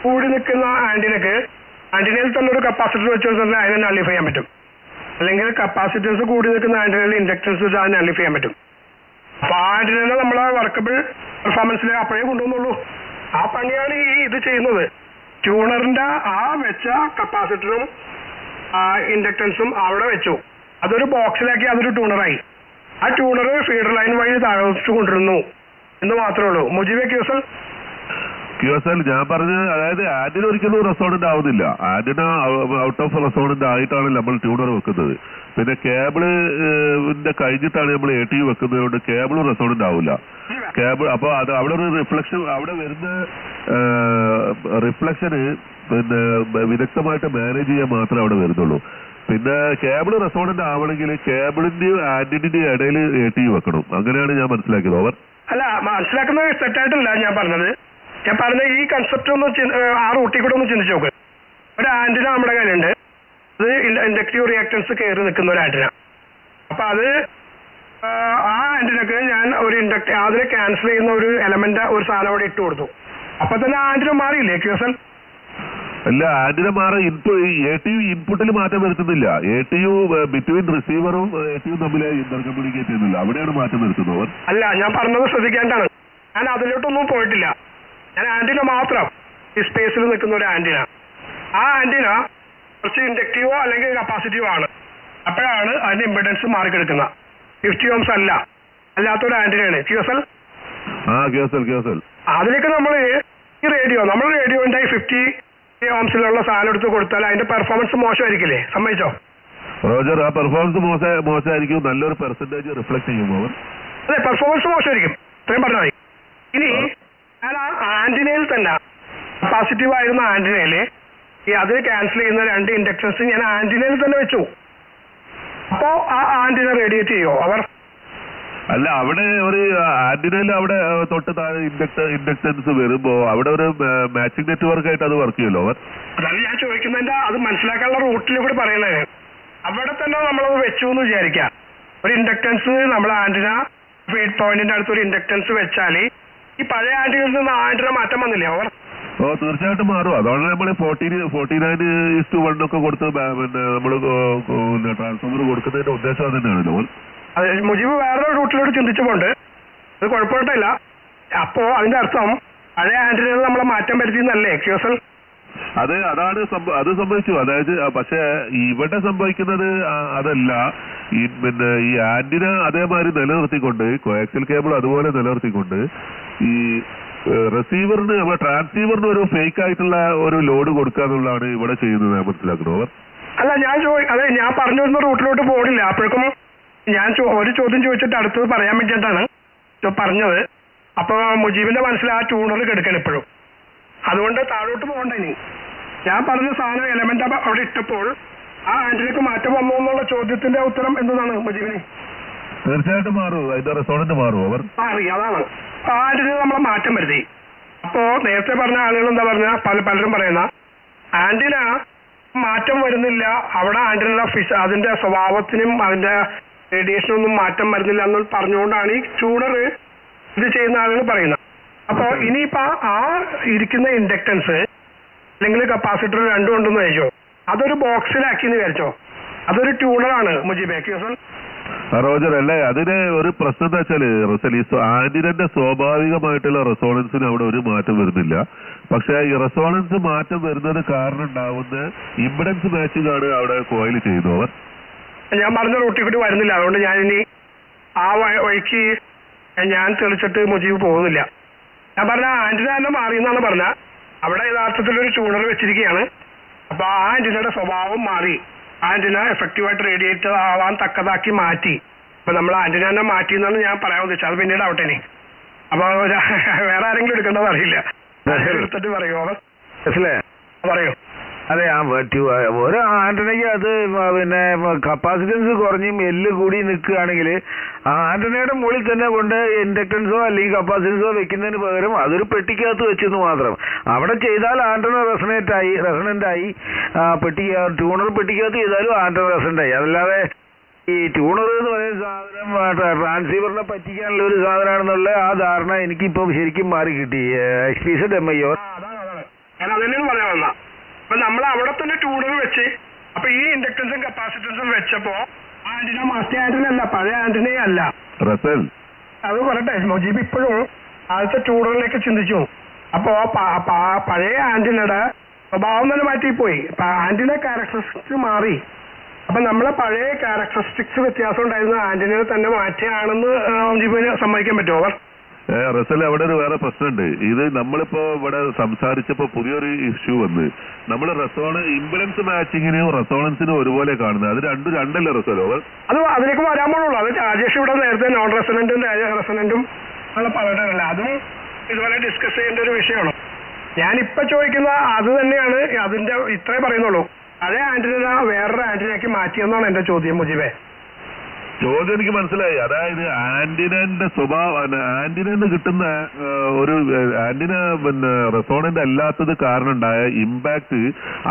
കൂടി നിൽക്കുന്ന ആന്റിനയിൽ തന്നെ ഒരു കപ്പാസിറ്റർ വെച്ച് തന്നെ അതിനെ നള്ളിഫൈ ചെയ്യാൻ പറ്റും. അല്ലെങ്കിൽ കപ്പാസിറ്റൻസ് കൂടി നിൽക്കുന്ന ആന്റിനയിൽ ഇൻഡക്ടൻസ് വെച്ച് അതിനെ നള്ളിഫൈ ചെയ്യാൻ പറ്റും. അപ്പൊ ആ ആന്റിനെ നമ്മളെ വർക്കബിൾ പെർഫോമൻസിൽ അപ്പോഴേ കൊണ്ടുവന്നുള്ളൂ. ആ പണിയാണ് ഈ ഇത് ചെയ്യുന്നത്. ട്യൂണറിന്റെ ആ വെച്ച കപ്പാസിറ്ററും ഇൻഡക്ടൻസും അവിടെ വെച്ചു, അതൊരു ബോക്സിലാക്കി അതൊരു ട്യൂണറായി. ആ ട്യൂണർ ഫീഡർ ലൈൻ വഴി താഴ്ത്തു കൊണ്ടിരുന്നു എന്ന് മാത്രമേ ഉള്ളൂ. മുജീബ് ക്യൂഎസ്എൽ ഞാൻ പറഞ്ഞത്, അതായത് ആന്റിന ഒരിക്കലും റെസോണന്റ് ആവുന്നില്ല. ആന്റിന ഔട്ട് ഓഫ് റെസോണന്റ് ആയിട്ടാണ് നമ്മൾ ട്യൂണർ വെക്കുന്നത്. പിന്നെ കേബിളിന്റെ കഴിഞ്ഞിട്ടാണ് നമ്മൾ ATU വെക്കുന്നത് കൊണ്ട് കേബിളും റെസോണന്റ് ആവില്ല. കേബിൾ അപ്പോൾ അത് അവിടെ ഒരു റിഫ്ലക്ഷൻ, അവിടെ വരുന്ന റിഫ്ലക്ഷന് പിന്നെ വിദഗ്ധമായിട്ട് മാനേജ് ചെയ്യാൻ മാത്രമേ അവിടെ വരുന്നുള്ളൂ. പിന്നെ കേബിൾ റെസോണന്റ് ആവണമെങ്കിൽ കേബിളിന്റെയും ആന്റിന്റെയും ഇടയിൽ ATU വെക്കണം. അങ്ങനെയാണ് ഞാൻ മനസ്സിലാക്കിയത്. ഓവർ. അല്ല, മനസ്സിലാക്കുന്നത് തെറ്റായിട്ടല്ല ഞാൻ പറഞ്ഞത്. ഞാൻ പറഞ്ഞ ഈ കൺസെപ്റ്റ് ഒന്ന് ആ റൂട്ടിൽ കൂടെ ഒന്ന് ചിന്തിച്ചു നോക്ക്. ഒരു ആന്റിന നമ്മുടെ കയ്യിലുണ്ട്, അത് ഇൻഡക്റ്റീവ് റിയാക്ടൻസ് കയറി നിൽക്കുന്ന ഒരു ആന്റിന. അപ്പൊ അത് ആ ആന്റിനക്ക് ഞാൻ ഒരു അതിനെ ക്യാൻസൽ ചെയ്യുന്ന ഒരു എലമെന്റ്, ഒരു സാധനം അവിടെ ഇട്ട് കൊടുത്തു. അപ്പൊ തന്നെ ആന്റിന മാറിയില്ലേ ക്യൂസൽ? അല്ല, ആന്റിന മാറി ATU ഇൻപുട്ടിൽ മാറ്റം വരുത്തുന്നില്ല. ATU ബിറ്റ്വീൻ റിസീവറും ATU തമ്മിൽ ഇന്റർ കമ്മ്യൂണിക്കേറ്റ് ചെയ്യുന്നില്ല. അവിടെയാണ് മാറ്റം വരുത്തുന്നത്. അല്ല, ഞാൻ പറഞ്ഞത് ശ്രദ്ധിക്കേണ്ടതാണ്. ഞാൻ അതിലോട്ടൊന്നും പോയിട്ടില്ല. ഞാൻ ആന്റിന മാത്രം, ഈ സ്പേസിൽ നിൽക്കുന്ന ഒരു ആന്റിന. ആ ആന്റിന കുറച്ച് ഇൻഡക്റ്റീവോ അല്ലെങ്കിൽ കപ്പാസിറ്റീവോ ആണ്. അപ്പോഴാണ് അതിന്റെ ഇമ്പിഡൻസ് മാറിക്കെടുക്കുന്നത്. 50 ഓംസ് അല്ല, അല്ലാത്തൊരു ആന്റിനയാണ്. ക്യൂസൽ അതിലേക്ക് നമ്മൾ ഈ നമ്മുടെ റേഡിയോന്റെ 50 ഓംസിലുള്ള സാധനം എടുത്ത് കൊടുത്താൽ അതിന്റെ പെർഫോമൻസ് മോശമായിരിക്കില്ലേ? സമ്മതിച്ചോ റോജർ? ആ പെർഫോമൻസ് മോശമായിരിക്കും, നല്ലൊരു പെർസെന്റേജ് റിഫ്ലക്ട് ചെയ്യുമ്പോൾ. അതെ, പെർഫോമൻസ് മോശമായിരിക്കും, ഇത്രയും പറഞ്ഞാൽ മതി. ഇനി ഞാൻ ആ ആന്റിനയിൽ തന്നെ, കപ്പാസിറ്റീവ് ആയിരുന്ന ആന്റിനയില് അതിന് ക്യാൻസൽ ചെയ്യുന്ന 2 ഇൻഡക്ടൻസ് ഞാൻ ആന്റിനയിൽ തന്നെ വെച്ചു. അപ്പോ ആ ആന്റിന റേഡിയേറ്റ് ചെയ്യോ അവർ? അല്ല, അവിടെ ഒരു ആന്റിനയിൽ അവിടെ തൊട്ട് താഴെ ഇൻഡക്ടൻസ് വരുമ്പോ അവിടെ ഒരു മാച്ചിങ് നെറ്റ്വർക്ക് ആയിട്ട് അത് വർക്ക് ചെയ്യുമല്ലോ അവർ? അതല്ല ഞാൻ ചോദിക്കുന്നതിന്റെ, അത് മനസ്സിലാക്കാനുള്ള റൂട്ടിൽ ഇവിടെ പറയുന്നത്. അവിടെ തന്നെ നമ്മളത് വെച്ചു എന്ന് വിചാരിക്കാം. ഒരു ഇൻഡക്ടൻസ് നമ്മൾ ആന്റിന ഫീഡ് പോയിന്റിന്റെ അടുത്ത് ഒരു ഇൻഡക്ടൻസ് വെച്ചാല് ഈ പഴയ ആന്റിനയിൽ നിന്ന് ആന്റിന മാറ്റം വന്നില്ലേ അവർ? തീർച്ചയായിട്ടും മാറും. അതുകൊണ്ട് നമ്മൾ 49:1 ഒക്കെ കൊടുത്ത് പിന്നെ നമ്മള് ട്രാൻസ്ഫോമർ കൊടുക്കുന്നതിന്റെ ഉദ്ദേശം അത് തന്നെയാണല്ലോ. അത് മുജീബ് വേറൊരു റൂട്ടിലൂടെ ചിന്തിച്ചുകൊണ്ട് അത് കുഴപ്പമില്ല. അപ്പോ അതിന്റെ അർത്ഥം പഴയ ആന്റിനയിൽ നമ്മളെ മാറ്റം വരുത്തിയെന്നല്ലേ ക്യൂസൽ? അതാണ് അത് സംഭവിച്ചു. അതായത് പക്ഷെ ഇവിടെ സംഭവിക്കുന്നത് അതല്ല. പിന്നെ ഈ ആന്റിന അതേമാതിരി നിലനിർത്തിക്കൊണ്ട്, കോയാക്സിയൽ കേബിൾ അതുപോലെ നിലനിർത്തിക്കൊണ്ട് ഈ റിസീവറിന്, നമ്മുടെ ട്രാൻസ്സീവറിന് ഒരു ഫേക്ക് ആയിട്ടുള്ള ഒരു ലോഡ് കൊടുക്കുക എന്നുള്ളതാണ് ഇവിടെ ചെയ്യുന്നത്. മനസ്സിലാക്കണോ? അല്ല, ഞാൻ പറഞ്ഞു വരുന്ന റൂട്ടിലോട്ട് പോകില്ല. അപ്പോഴേക്കും ഞാൻ ഒരു ചോദ്യം ചോദിച്ചിട്ട് അടുത്തത് പറയാൻ വേണ്ടിയിട്ടാണ് പറഞ്ഞത്. അപ്പൊ മുജീബിന്റെ മനസ്സിൽ ആ ട്യൂണർ കെടുക്കണം ഇപ്പോഴും. അതുകൊണ്ട് താഴോട്ട് പോകണ്ട. ഇനി ഞാൻ പറഞ്ഞ സാധനം എലമെന്റ് അവിടെ ഇട്ടപ്പോൾ ആ ആന്റിനക്ക് മാറ്റം വന്നു എന്നുള്ള ചോദ്യത്തിന്റെ ഉത്തരം എന്താണ് മുജീബിന്? തീർച്ചയായിട്ടും മാറും, അതിന്റെ റെസോണന്റ് മാറും അവർ മാറി. അതാണ് ആ ആന്റിന നമ്മളെ മാറ്റം വരുത്തി. അപ്പോ നേരത്തെ പറഞ്ഞ ആളുകൾ എന്താ പറഞ്ഞ, പലരും പറയുന്ന ആന്റിന മാറ്റം വരുന്നില്ല, അവിടെ ആന്റിന അതിന്റെ സ്വഭാവത്തിനും അതിന്റെ റേഡിയേഷനൊന്നും മാറ്റം വരുന്നില്ല എന്ന് പറഞ്ഞുകൊണ്ടാണ് ഈ ട്യൂണർ ഇത് ചെയ്യുന്ന ആളുകൾ പറയുന്നത്. അപ്പോ ഇനിയിപ്പോ ആ ഇരിക്കുന്ന ഇൻഡക്ടൻസ് അല്ലെങ്കിൽ കപ്പാസിറ്റർ രണ്ടും ഉണ്ടെന്ന് വിചാരിച്ചോ, അതൊരു ബോക്സിലാക്കി എന്ന് വിചാരിച്ചോ, അതൊരു ട്യൂണറാണ് മുജീബ്. റോജർ അല്ലേ, അതിന് ഒരു പ്രശ്നം എന്താ വെച്ചാല് റസൽ, ഈ ആന്റിനന്റെ സ്വാഭാവികമായിട്ടുള്ള റെസോണൻസിന് അവിടെ ഒരു മാറ്റം വരുന്നില്ല. പക്ഷെ ഈ റെസോണൻസ് മാറ്റം വരുന്നത് കാരണം ഉണ്ടാവുന്ന ഇംപെഡൻസ് മാച്ചിങ് ആണ് അവിടെ കോയിൽ ചെയ്യുന്നത്. അവർ ഞാൻ പറഞ്ഞ റൂട്ടിൽ കൂടി വരുന്നില്ല, അതുകൊണ്ട് ഞാൻ ഇനി ആ വഴിക്ക് ഞാൻ തെളിച്ചിട്ട് മുജീബ് പോകുന്നില്ല. ഞാൻ പറഞ്ഞ ആന്റിന തന്നെ മാറി എന്നാണ് പറഞ്ഞ. അവിടെ യഥാർത്ഥത്തിൽ ഒരു ട്യൂണർ വെച്ചിരിക്കുകയാണ്. അപ്പൊ ആ ആന്റിനയുടെ സ്വഭാവം മാറി, ആന്റിന എഫക്റ്റീവായിട്ട് റേഡിയേറ്റ് ആവാൻ തക്കതാക്കി മാറ്റി. അപ്പൊ നമ്മൾ ആന്റിന തന്നെ മാറ്റി എന്നാണ് ഞാൻ പറയാൻ ഉദ്ദേശിച്ചത്. അത് പിന്നീട് ആവട്ടെ ഇനി. അപ്പൊ വേറെ ആരെങ്കിലും എടുക്കേണ്ടത് അറിയില്ല, എടുത്തിട്ട് പറയുമോ? പറയൂ. അതെ, ഓരോ ആന്റണയ്ക്ക് അത് പിന്നെ കപ്പാസിറ്റൻസ് കുറഞ്ഞും എല്ല് കൂടി നിൽക്കുകയാണെങ്കിൽ ആ ആന്റണയുടെ മുകളിൽ തന്നെ കൊണ്ട് ഇൻഡക്ടൻസോ അല്ലെങ്കിൽ കപ്പാസിറ്റൻസോ വെക്കുന്നതിന് പകരം അതൊരു പെട്ടിക്കകത്ത് വെച്ചെന്ന് മാത്രം. അവിടെ ചെയ്താൽ ആന്റണ റെസണന്റായി, ട്യൂണർ പെട്ടിക്കകത്ത് ചെയ്താലും ആന്റണ റെസണന്റായി. അതല്ലാതെ ഈ ട്യൂണർ എന്ന് പറയുന്ന സാധനം ട്രാൻസീവറിനെ പറ്റിക്കാനുള്ള ഒരു സാധനമാണെന്നുള്ള ആ ധാരണ എനിക്കിപ്പോ ശരിക്കും മാറി കിട്ടി. MIO ഞാൻ അതന്നെയാണ് പറയാൻ വന്ന. അപ്പൊ നമ്മൾ അവിടെ തന്നെ ട്യൂണർ വെച്ച് അപ്പൊ ഈ ഇൻഡക്ടൻസും കപ്പാസിറ്റൻസും വെച്ചപ്പോ ആന്റിന മറ്റേ ആന്റിന അല്ല, പഴയ ആന്റിനേ അല്ല. റസൽ അത് പറയട്ടെ, മുജീബ് ഇപ്പോഴും ആദ്യത്തെ ട്യൂണറിലേക്ക് ചിന്തിച്ചു. അപ്പോ പഴയ ആന്റിനയുടെ സ്വഭാവം തന്നെ മാറ്റിപ്പോയി. ആന്റിന ക്യാരക്ടറിസ്റ്റിക്സ് മാറി. അപ്പൊ നമ്മളെ പഴയ ക്യാരക്ടറിസ്റ്റിക്സ് വ്യത്യാസം ഉണ്ടായിരുന്ന ആന്റിനയെ തന്നെ മാറ്റിയാണെന്ന് മുജീബിന് സമ്മതിക്കാൻ പറ്റുമോ? അവർ റസൽ, അവിടെ ഒരു വേറെ പ്രശ്നമുണ്ട്. ഇത് നമ്മളിപ്പോ ഇവിടെ സംസാരിച്ചപ്പോ പുതിയൊരു ഇഷ്യൂ വന്ന് നമ്മൾ ഇംപെഡൻസ് മാച്ചിങ്ങിനും റെസോണൻസിനും ഒരുപോലെ കാണുന്നത്. അത് രണ്ടല്ലേ റസൽ? അത് അതിലേക്ക് വരാൻ പോലുള്ളൂ. അത് രാജേഷ് ഇവിടെ നേരത്തെ നോൺ റെസനന്റും റെസനന്റും പറഞ്ഞിട്ടില്ല. അതും ഇതുപോലെ ഡിസ്കസ് ചെയ്യേണ്ട ഒരു വിഷയമാണ്. ഞാനിപ്പോ ചോദിക്കുന്ന അത് തന്നെയാണ്. അതിന്റെ ഇത്രേ പറയുന്നുള്ളൂ. അതേ ആന്റിന വേറൊരു ആന്റിനയ്ക്ക് മാറ്റിയെന്നാണ് എന്റെ ചോദ്യം. മുജീബേ, ചോദ്യം എനിക്ക് മനസ്സിലായി. അതായത് ആന്റിനന്റെ സ്വഭാവം, ആന്റിനന്ന് കിട്ടുന്ന ഒരു ആന്റിന റെസോണന്റ് അല്ലാത്തത് കാരണം ഉണ്ടായ ഇമ്പാക്ട്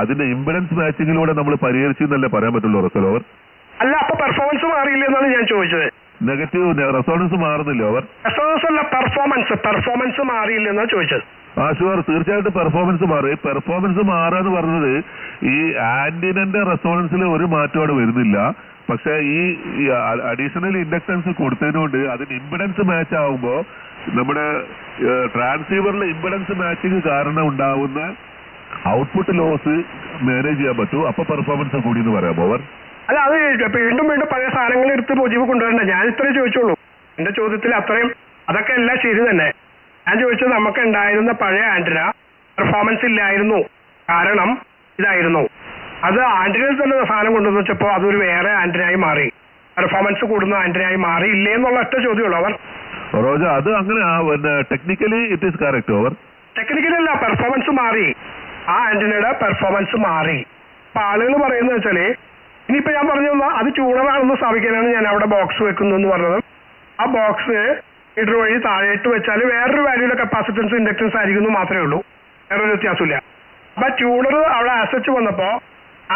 അതിന്റെ ഇംപെഡൻസ് മാച്ചിങ്ങിലൂടെ നമ്മൾ പരിഹരിച്ചെന്നല്ലേ പറയാൻ പറ്റുള്ളൂ റസലോവർ? അല്ല, അപ്പൊ പെർഫോമൻസ് മാറിയില്ല എന്നാണ് ഞാൻ ചോദിച്ചത്. നെഗറ്റീവ് റെസോണൻസ് മാറുന്നില്ല അവർ? റെസോണൻസ് അല്ല, പെർഫോമൻസ് മാറിയില്ല എന്നാണ് ചോദിച്ചത്. ഷുവർ, തീർച്ചയായിട്ടും പെർഫോമൻസ് മാറി. പെർഫോമൻസ് മാറാന്ന് പറഞ്ഞത് ഈ ആന്റിനന്റെ റെസോണൻസിൽ ഒരു മാറ്റമാണ് വരുന്നില്ല. പക്ഷെ ഈ അഡീഷണൽ ഇൻഡക്ടൻസ് കൊടുത്തതിനോട് അതിന് ഇംപെഡൻസ് മാച്ച് ആവുമ്പോ നമ്മുടെ ട്രാൻസീവറിലെ ഇംപെഡൻസ് മാച്ചിങ് കാരണം ഉണ്ടാവുന്ന ഔട്ട്പുട്ട് ലോസ് മാനേജ് ചെയ്യാൻ പറ്റൂ. അപ്പൊ പെർഫോമൻസ് കൂടി എന്ന് പറയാമോ അവർ? അല്ല, അത് വീണ്ടും പഴയ സാധനങ്ങൾ എടുത്ത് മുജീബ് കൊണ്ടുവരണ്ട. ഞാൻ ഇത്രേ ചോദിച്ചോളൂ. എന്റെ ചോദ്യത്തിൽ അത്രയും അതൊക്കെ എല്ലാം ശരി തന്നെ. ഞാൻ ചോദിച്ചത് നമുക്ക് ഉണ്ടായിരുന്ന പഴയ ആന്റിന പെർഫോമൻസ് ഇല്ലായിരുന്നു. കാരണം ഇതായിരുന്നു, അത് ആന്റിനയിൽ തന്നെ സാധനം കൊണ്ടുവന്ന് വെച്ചപ്പോ അതൊരു വേറെ ആന്റിനായി മാറി, പെർഫോമൻസ് കൂടുന്ന ആന്റിനായി മാറി. ഇല്ലേ എന്നുള്ള ഒറ്റ ചോദ്യമുള്ളൂ അവർ. റോജ, അത് അങ്ങനെ ടെക്നിക്കലി ഇറ്റ് ഈസ് കറക്റ്റ് അവർ? ടെക്നിക്കലി അല്ല, പെർഫോമൻസ് മാറി. ആ ആന്റിനയുടെ പെർഫോമൻസ് മാറി. അപ്പൊ ആളുകൾ പറയുന്നത് വെച്ചാല് ഇനിയിപ്പോ ഞാൻ പറഞ്ഞു അത് ട്യൂണറാണെന്ന് സ്ഥാപിക്കാനാണ് ഞാൻ അവിടെ ബോക്സ് വെക്കുന്നതെന്ന് പറഞ്ഞത്. ആ ബോക്സ് മീറ്റർ വഴി താഴേട്ട് വെച്ചാൽ വേറൊരു വാല്യൂടെ കപ്പാസിറ്റൻസ് ഇൻഡക്ടൻസ് ആയിരിക്കുന്നു മാത്രമേ ഉള്ളൂ, വേറൊരു വ്യത്യാസമില്ല. അപ്പൊ ട്യൂണർ അവിടെ ആസച്ച് വന്നപ്പോ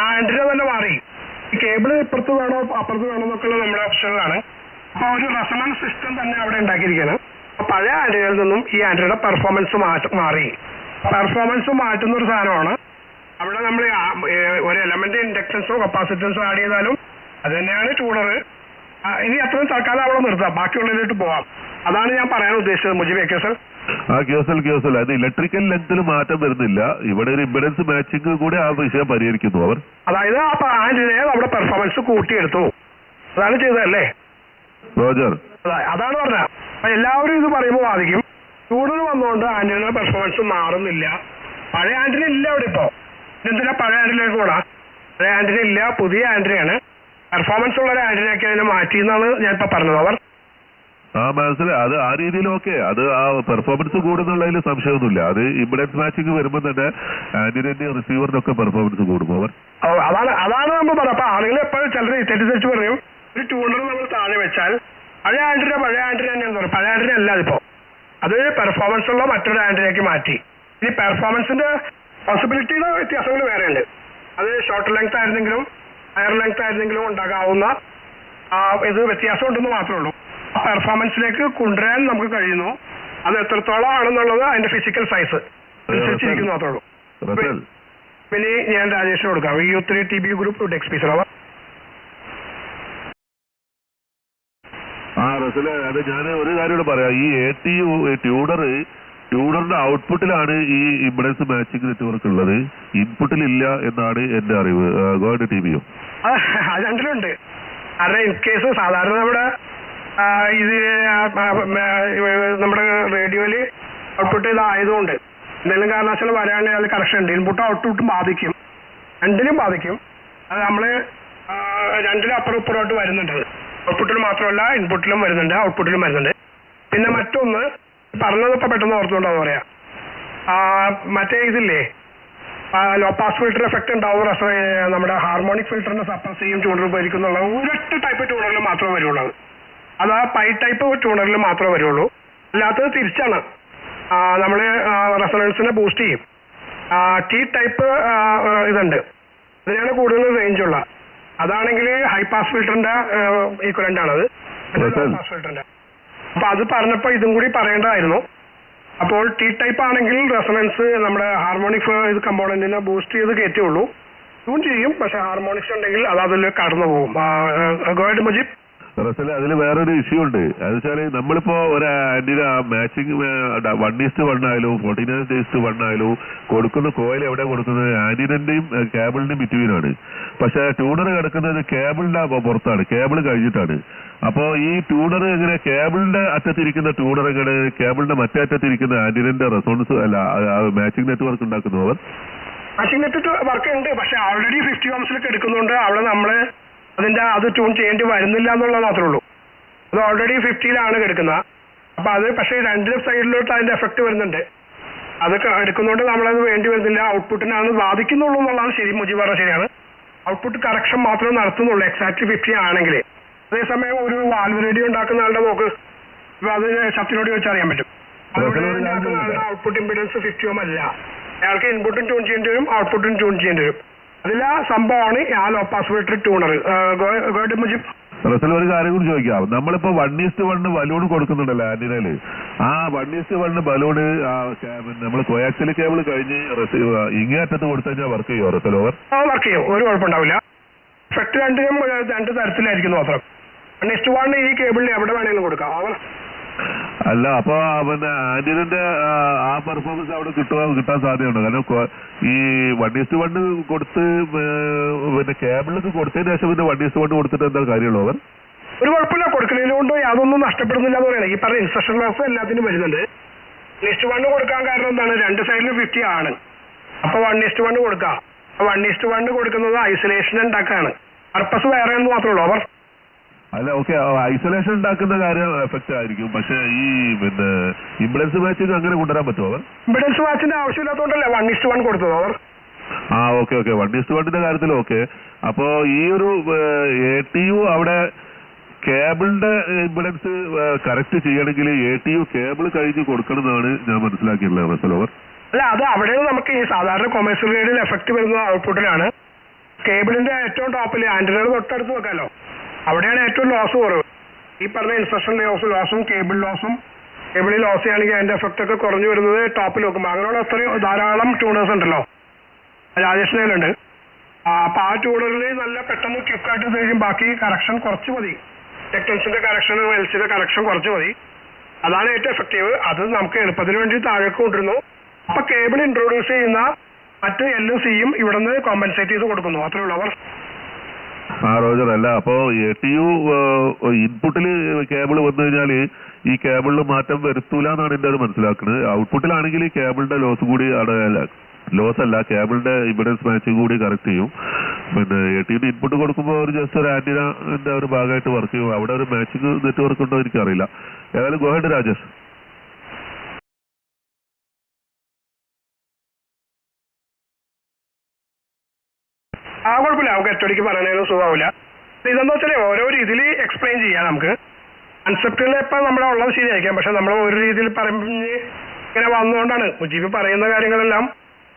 ആന്റിന തന്നെ മാറി. ഈ കേബിൾ ഇപ്പുറത്ത് വേണോ അപ്പുറത്ത് വേണോ എന്നൊക്കെയുള്ള നമ്മുടെ ഓപ്ഷനിലാണ്. അപ്പൊ ഒരു റെസണൻസ് സിസ്റ്റം തന്നെ അവിടെ ഉണ്ടാക്കിയിരിക്കുകയാണ്. അപ്പൊ പഴയ ആന്റിനയിൽ നിന്നും ഈ ആന്റിനയുടെ പെർഫോമൻസ് മാറി. പെർഫോമൻസ് മാറ്റുന്ന ഒരു സാധനമാണ്. അവിടെ നമ്മൾ ഒരു എലമെന്റ് ഇൻഡക്ടൻസോ കപ്പാസിറ്റൻസോ ആഡ് ചെയ്താലും അത് തന്നെയാണ് ട്യൂണർ. ഇനി അത്രയും തൽക്കാലം അവിടെ നിർത്താം, ബാക്കിയുള്ളതിലോട്ട് പോവാം. അതാണ് ഞാൻ പറയാൻ ഉദ്ദേശിച്ചത്. മുജീബ് കേസൽ അത് ഇലക്ട്രിക്കൽ ലെങ്ത്തിൽ മാറ്റം വരുന്നില്ല. ഇവിടെ ഒരു ഇംപെഡൻസ് മാച്ചിങ് കൂടെ ആ വിഷയം പരിഹരിക്കുന്നു അവർ. അതായത് ആ ആന്റിനെ നമ്മുടെ പെർഫോമൻസ് കൂട്ടിയെടുത്തു. അതാണ് ചെയ്തതല്ലേ റോജർ? അതാണ് പറഞ്ഞത്. അപ്പൊ എല്ലാവരും ഇത് പറയുമ്പോൾ വാദിക്കും ട്യൂണർ വന്നുകൊണ്ട് ആന്റിനയുടെ പെർഫോമൻസ് മാറുന്നില്ല. പഴയ ആന്റിന ഇല്ല അവിടെ. ഇപ്പോ എന്തിനാ പഴയ ആന്റിനയിലേക്ക് പോടാ? പഴയ ആന്റിന ഇല്ല, പുതിയ ആന്റിനയാണ്. പെർഫോമൻസ് ഉള്ള ഒരു ആന്റിനയൊക്കെ അതിനെ മാറ്റി എന്നാണ് ഞാൻ ഇപ്പൊ പറഞ്ഞത് അവർ. മനസ്സിലായി. അത് ആ രീതിയിലൊക്കെ അത് ആ പെർഫോമൻസ് കൂടുന്നുള്ളതിൽ സംശയമൊന്നുമില്ല. അത് ഇംപെഡൻസ് മാച്ചിങ് വരുമ്പോൾ തന്നെ ആന്റിനന്റെ റിസീവറിനൊക്കെ പെർഫോമൻസ് കൂടും അവർ. അതാണ് നമ്മൾ പറയാം. അപ്പൊ ആളുകൾ എപ്പോഴും ചിലർ തെറ്റിദ്ധരിച്ച് പറയും ഒരു ട്യൂണർ നമ്മൾ താഴെ വെച്ചാൽ പഴയ ആന്റിന തന്നെയാണെന്ന് പറയും. പഴയ ആന്റിന അല്ല അതിപ്പോ, അത് പെർഫോമൻസ് ഉള്ള മറ്റൊരു ആന്റിനയ്ക്ക് മാറ്റി. ഇനി പെർഫോമൻസിന്റെ പോസിബിലിറ്റിയുടെ വ്യത്യാസങ്ങൾ വേറെയുണ്ട്. അത് ഷോർട്ട് ലെങ്ത് ആയിരുന്നെങ്കിലും ഹയർ ലെങ്ത് ആയിരുന്നെങ്കിലും ഉണ്ടാകാവുന്ന ഇത് വ്യത്യാസം ഉണ്ടെന്ന് മാത്രമേ ഉള്ളൂ. പെർഫോമൻസിലേക്ക് കൊണ്ടുവരാൻ നമുക്ക് കഴിയുന്നു. അത് എത്രത്തോളം ആണെന്നുള്ളത് അതിന്റെ ഫിസിക്കൽ സൈസ് അനുസരിച്ചിരിക്കുന്നു മാത്രമേ ഉള്ളൂ. പിന്നെ ഞാൻ രാജേഷിന് കൊടുക്കാം. U3 TB group DXP. റസൂലെ അത് ഞാൻ ഒരു കാര്യം കൂടെ പറയാം. ഈ ATU ട്യൂണറിന്റെ ഔട്ട്പുട്ടിലാണ് ഈ ഇംപെഡൻസ് മാച്ചിങ് നെറ്റ്വർക്ക് ഉള്ളത്, ഇൻപുട്ടിലില്ല എന്നാണ് എന്റെ അറിവ്. ഗോഡ് TVO അത് രണ്ടിലുണ്ട്. കാരണം ഇൻ കേസ് സാധാരണ നമ്മുടെ ഇത് നമ്മുടെ റേഡിയോയില് ഔട്ട്പുട്ട് ഇതായതുകൊണ്ട് എന്തെങ്കിലും കാരണവശാൽ വരാണെങ്കിൽ അത് കറക്ഷൻ ഉണ്ട്. ഇൻപുട്ടും ഔട്ട്പുട്ടും ബാധിക്കും, രണ്ടിലും ബാധിക്കും. അത് നമ്മള് രണ്ടിലും അപ്പുറം ഇപ്പുറമായിട്ട് വരുന്നുണ്ട്. ഔട്ട്പുട്ടിൽ മാത്രമല്ല ഇൻപുട്ടിലും വരുന്നുണ്ട്, ഔട്ട്പുട്ടിലും വരുന്നുണ്ട്. പിന്നെ മറ്റൊന്ന് പറഞ്ഞതിപ്പോൾ പെട്ടെന്ന് ഓർത്തുകൊണ്ടാന്ന് പറയാം, മറ്റേ ഇതില്ലേ ലോ പാസ് ഫിൽറ്റർ എഫക്ട് ഉണ്ടാവും നമ്മുടെ ഹാർമോണിക് ഫിൽറ്ററിനെ സപ്രസ് ചെയ്യും ട്യൂണർ ഉപയോഗിക്കുന്നുള്ള ഒരൊറ്റ ടൈപ്പ് ട്യൂണറിൽ മാത്രമേ വരുള്ളൂ. അത് പൈ ടൈപ്പ് ട്യൂണറിൽ മാത്രമേ വരുള്ളൂ. അല്ലാത്തത് തിരിച്ചാണ്. നമ്മൾ റെസൊണൻസിനെ ബൂസ്റ്റ് ചെയ്യും. T ടൈപ്പ് ഇതുണ്ട്, അതിനാണ് കൂടുതൽ റേഞ്ചുള്ള. അതാണെങ്കിൽ ഹൈ പാസ് ഫിൽറ്ററിന്റെ ഈക്വലന്റ് ആണത്, ലോ പാസ് ഫിൽറ്ററിന്റെ. അപ്പൊ അത് പറഞ്ഞപ്പോ ഇതും കൂടി പറയേണ്ടതായിരുന്നു. അപ്പോൾ T ടൈപ്പ് ആണെങ്കിൽ റെസൊണൻസ് നമ്മുടെ ഹാർമോണിക് ഇത് കമ്പോണന്റിനെ ബൂസ്റ്റ് ചെയ്ത് കയറ്റുള്ളൂ, ട്യൂൺ ചെയ്യും. പക്ഷെ ഹാർമോണിക്സ് ഉണ്ടെങ്കിൽ അത് അതിൽ കടന്നു പോകും. ഗോഡ് മുജീബ് റസൽ, അതിൽ വേറൊരു ഇഷ്യൂ ഉണ്ട്. അത് വെച്ചാല് നമ്മളിപ്പോ ഒരു ആന്റിന മാച്ചിങ് 1:1 ആയാലും 14:1 ആയാലും കൊടുക്കുന്ന കോയിൽ എവിടെ കൊടുക്കുന്നത് ആന്റിനന്റെയും കേബിളിന്റെയും ബിറ്റ്വീനാണ്. പക്ഷെ ട്യൂണർ കിടക്കുന്നത് കേബിളിന്റെ പുറത്താണ്, കേബിൾ കഴിഞ്ഞിട്ടാണ്. അപ്പോ ഈ ട്യൂണർ എങ്ങനെ കേബിളിന്റെ അറ്റത്തിരിക്കുന്ന ട്യൂണർ എങ്ങനെ കേബിളിന്റെ മറ്റേ അറ്റത്തിരിക്കുന്ന ആന്റിനന്റെ റെസോണൻസ് അല്ല മാച്ചിങ് നെറ്റ്വർക്ക് ഉണ്ടാക്കുന്നവർ? മാച്ചിങ് നെറ്റ്വർക്ക് വർക്ക് ഉണ്ട്. പക്ഷെ ഓൾറെഡി 50 ഓംസിലേക്ക് എടുക്കുന്നുണ്ട്. അവിടെ നമ്മള് അത് ട്യൂൺ ചെയ്യേണ്ടി വരുന്നില്ല എന്നുള്ളത് മാത്രമേ ഉള്ളൂ. അത് ഓൾറെഡി 50-ലാണ് കിടക്കുന്നത്. അപ്പൊ അത് പക്ഷേ രണ്ടിലും സൈഡിലോട്ട് അതിന്റെ എഫക്ട് വരുന്നുണ്ട്. അത് എടുക്കുന്നതുകൊണ്ട് നമ്മളത് വേണ്ടി വരുന്നില്ല, ഔട്ട്പുട്ടിനാണ് ബാധിക്കുന്നുള്ളൂ എന്നുള്ളതാണ് ശരി. മുജീബ് പറഞ്ഞ ശരിയാണ്. ഔട്ട്പുട്ട് കറക്ഷൻ മാത്രമേ നടത്തുന്നുള്ളൂ എക്സാക്ട് 50 ആണെങ്കിൽ. അതേസമയം ഒരു വാൽവ് റേഡിയോ ഉണ്ടാക്കുന്ന ആളുടെ നോക്ക്, ഇപ്പൊ അത് ശക്തിനോട് ചോദിച്ചറിയാൻ പറ്റും. ഔട്ട്പുട്ട് ഇംപിഡൻസ് 50 Ohm അല്ല, അയാൾക്ക് ഇൻപുട്ടും ട്യൂൺ ചെയ്യേണ്ടി വരും, ഔട്ട്പുട്ടും ട്യൂൺ ചെയ്യേണ്ടി വരും. അതിലാ സംഭവമാണ് ആ ലോ പാസ് ഫിൽറ്റർ ട്യൂണർ. ഗോഡ് മുജീബ് റസൽ, ഒരു കാര്യം കൂടി ചോദിക്കാം. നമ്മളിപ്പോ 1:1 ബലൂൺ കൊടുക്കുന്നുണ്ടല്ലോ ആന്റിനയില്, ആ 1:1 ബലൂണ് നമ്മൾ കോയാക്സിൽ കേബിൾ കഴിഞ്ഞ് ഇങ്ങേ അറ്റത്ത് കൊടുത്തു കഴിഞ്ഞാൽ വർക്ക് ചെയ്യുമോ റസൽ? ഓവർ വർക്ക് ചെയ്യും, ഒരു കുഴപ്പമുണ്ടാവില്ല. എഫക്ട് രണ്ടിനും 2 തരത്തിലായിരിക്കുന്നു മാത്രം. 1:1 ഈ കേബിളിന് എവിടെ വേണമെങ്കിലും കൊടുക്കാം. അവർ അല്ല, അപ്പൊ പിന്നെ ആന്റിനന്റെ ആ പെർഫോമൻസ് അവിടെ കിട്ടാൻ സാധ്യതയുണ്ട്. കാരണം ഈ 1:1 കൊടുത്ത് പിന്നെ കേബിളിലേക്ക് കൊടുത്തതിന് ശേഷം പിന്നെ 1:1 കൊടുത്തിട്ട് എന്താ കാര്യമുള്ളൂ? അവർ ഒരു കുഴപ്പമില്ല, കൊടുക്കുന്നതിനുകൊണ്ട് യാതൊന്നും നഷ്ടപ്പെടുന്നില്ല എന്ന് പറയുന്നത്. ഈ പറഞ്ഞ ഇൻസ്ട്രക്ഷൻ ലോസ് എല്ലാത്തിനും വരുന്നുണ്ട്. 1:1 കൊടുക്കാൻ കാരണം എന്താണ്, രണ്ട് സൈഡിലും 50 ആണ്. അപ്പൊ 1:1 കൊടുക്കാം. 1:1 കൊടുക്കുന്നത് ഐസൊലേഷൻ ഉണ്ടാക്കാണ്, പർപ്പസ് വേറെ എന്ന് മാത്രമേ ഉള്ളൂ. അവർ അല്ല, ഓക്കെ, ഐസൊലേഷൻ ഉണ്ടാക്കുന്ന കാര്യം എഫക്ട് ആയിരിക്കും. പക്ഷെ ഈ പിന്നെ ഇംപെഡൻസ് മാച്ചിങ് അങ്ങനെ കൊണ്ടുവരാൻ പറ്റുമോ? അവർ ഇംപെഡൻസ് മാച്ചിന്റെ ആവശ്യമില്ലാത്തതുകൊണ്ടല്ലേ 1:1 കൊടുത്തത്. അവർ ഓക്കെ 1:1 കാര്യത്തിൽ ഓക്കെ. അപ്പോ ഈ ഒരു ATU അവിടെ കേബിളിന്റെ ഇംപെഡൻസ് കറക്റ്റ് ചെയ്യണമെങ്കിൽ ATU കേബിൾ കഴിഞ്ഞ് കൊടുക്കണം എന്നാണ് ഞാൻ മനസ്സിലാക്കിയിട്ടുള്ളത് റസൽ. ഓവർ അല്ല, അത് അവിടെയാണ് നമുക്ക് ഈ സാധാരണ കൊമേഴ്സ്യൽ റേഡിയോയിൽ എഫക്ട് വരുന്നത് ഔട്ട്പുട്ടിലാണ്. കേബിളിന്റെ ഏറ്റവും ടോപ്പിൽ ആന്റിനയുടെ തൊട്ടടുത്ത് വെക്കാലോ, അവിടെയാണ് ഏറ്റവും ലോസ് കുറവ്. ഈ പറഞ്ഞ ഇൻസ്ട്രക്ഷൻ ലോസും കേബിൾ ലോസും, കേബിളിൽ ലോസ് ചെയ്യുകയാണെങ്കിൽ അതിന്റെ എഫക്ട് ഒക്കെ കുറഞ്ഞു വരുന്നത് ടോപ്പിൽ വെക്കുമ്പോൾ. അങ്ങനെയുള്ള അത്രയും ധാരാളം ട്യൂണേഴ്സ് ഉണ്ടല്ലോ, രാജേഷിനുണ്ട്. അപ്പൊ ആ ട്യൂണറിൽ നല്ല പെട്ടെന്ന് ക്വിക്കായിട്ട് കഴിയും. ബാക്കി കറക്ഷൻ കുറച്ച് മതി, ടെക്ടൻസിന്റെ കറക്ഷൻ, വെൽസിന്റെ കറക്ഷൻ കുറച്ച് മതി. അതാണ് ഏറ്റവും എഫക്റ്റീവ്. അത് നമുക്ക് എളുപ്പത്തിന് വേണ്ടി താഴേക്ക് കൊണ്ടിരുന്നു. അപ്പൊ കേബിൾ ഇൻട്രൊഡ്യൂസ് ചെയ്യുന്ന മറ്റ് L-ഉം C-യും ഇവിടെ നിന്ന് കോമ്പൻസേറ്റ് ചെയ്ത് കൊടുക്കുന്നു, അത്രേ ഉള്ളൂ. അവർ റോജർ, അല്ല അപ്പോ ATU ഇൻപുട്ടിൽ കേബിൾ വന്നു കഴിഞ്ഞാല് ഈ കേബിളിൽ മാറ്റം വരുത്തൂല എന്നാണ് എന്റെ അത് മനസ്സിലാക്കുന്നത്. ഔട്ട്പുട്ടിലാണെങ്കിൽ കേബിളിന്റെ ലോസ് കൂടി ലോസ് അല്ല, കേബിളിന്റെ ഇംപെഡൻസ് മാച്ചിങ് കൂടി കറക്റ്റ് ചെയ്യും. പിന്നെ ATUന്റെ ഇൻപുട്ട് കൊടുക്കുമ്പോൾ ഒരു ജസ്റ്റ് ഒരു ആന്റിനന്റെ ഒരു ഭാഗമായിട്ട് വർക്ക് ചെയ്യും. അവിടെ ഒരു മാച്ചിങ് നെറ്റ്വർക്ക് ഉണ്ടോ എനിക്കറിയില്ല. ഏതായാലും ഗോഹഡ് രാജേഷ്. കുഴപ്പമില്ല, നമുക്ക് ഒറ്റയ്ക്ക് പറയണതിനും സുഖമാവില്ല. ഇതെന്താ വെച്ചാൽ ഓരോ രീതിയിൽ എക്സ്പ്ലെയിൻ ചെയ്യാം. നമുക്ക് കൺസെപ്റ്റിൽ ഇപ്പൊ നമ്മളെ ഉള്ളത് ശരിയായിരിക്കാം, പക്ഷെ നമ്മൾ ഒരു രീതിയിൽ പറഞ്ഞ് ഇങ്ങനെ വന്നുകൊണ്ടാണ്. മുജീബ് പറയുന്ന കാര്യങ്ങളെല്ലാം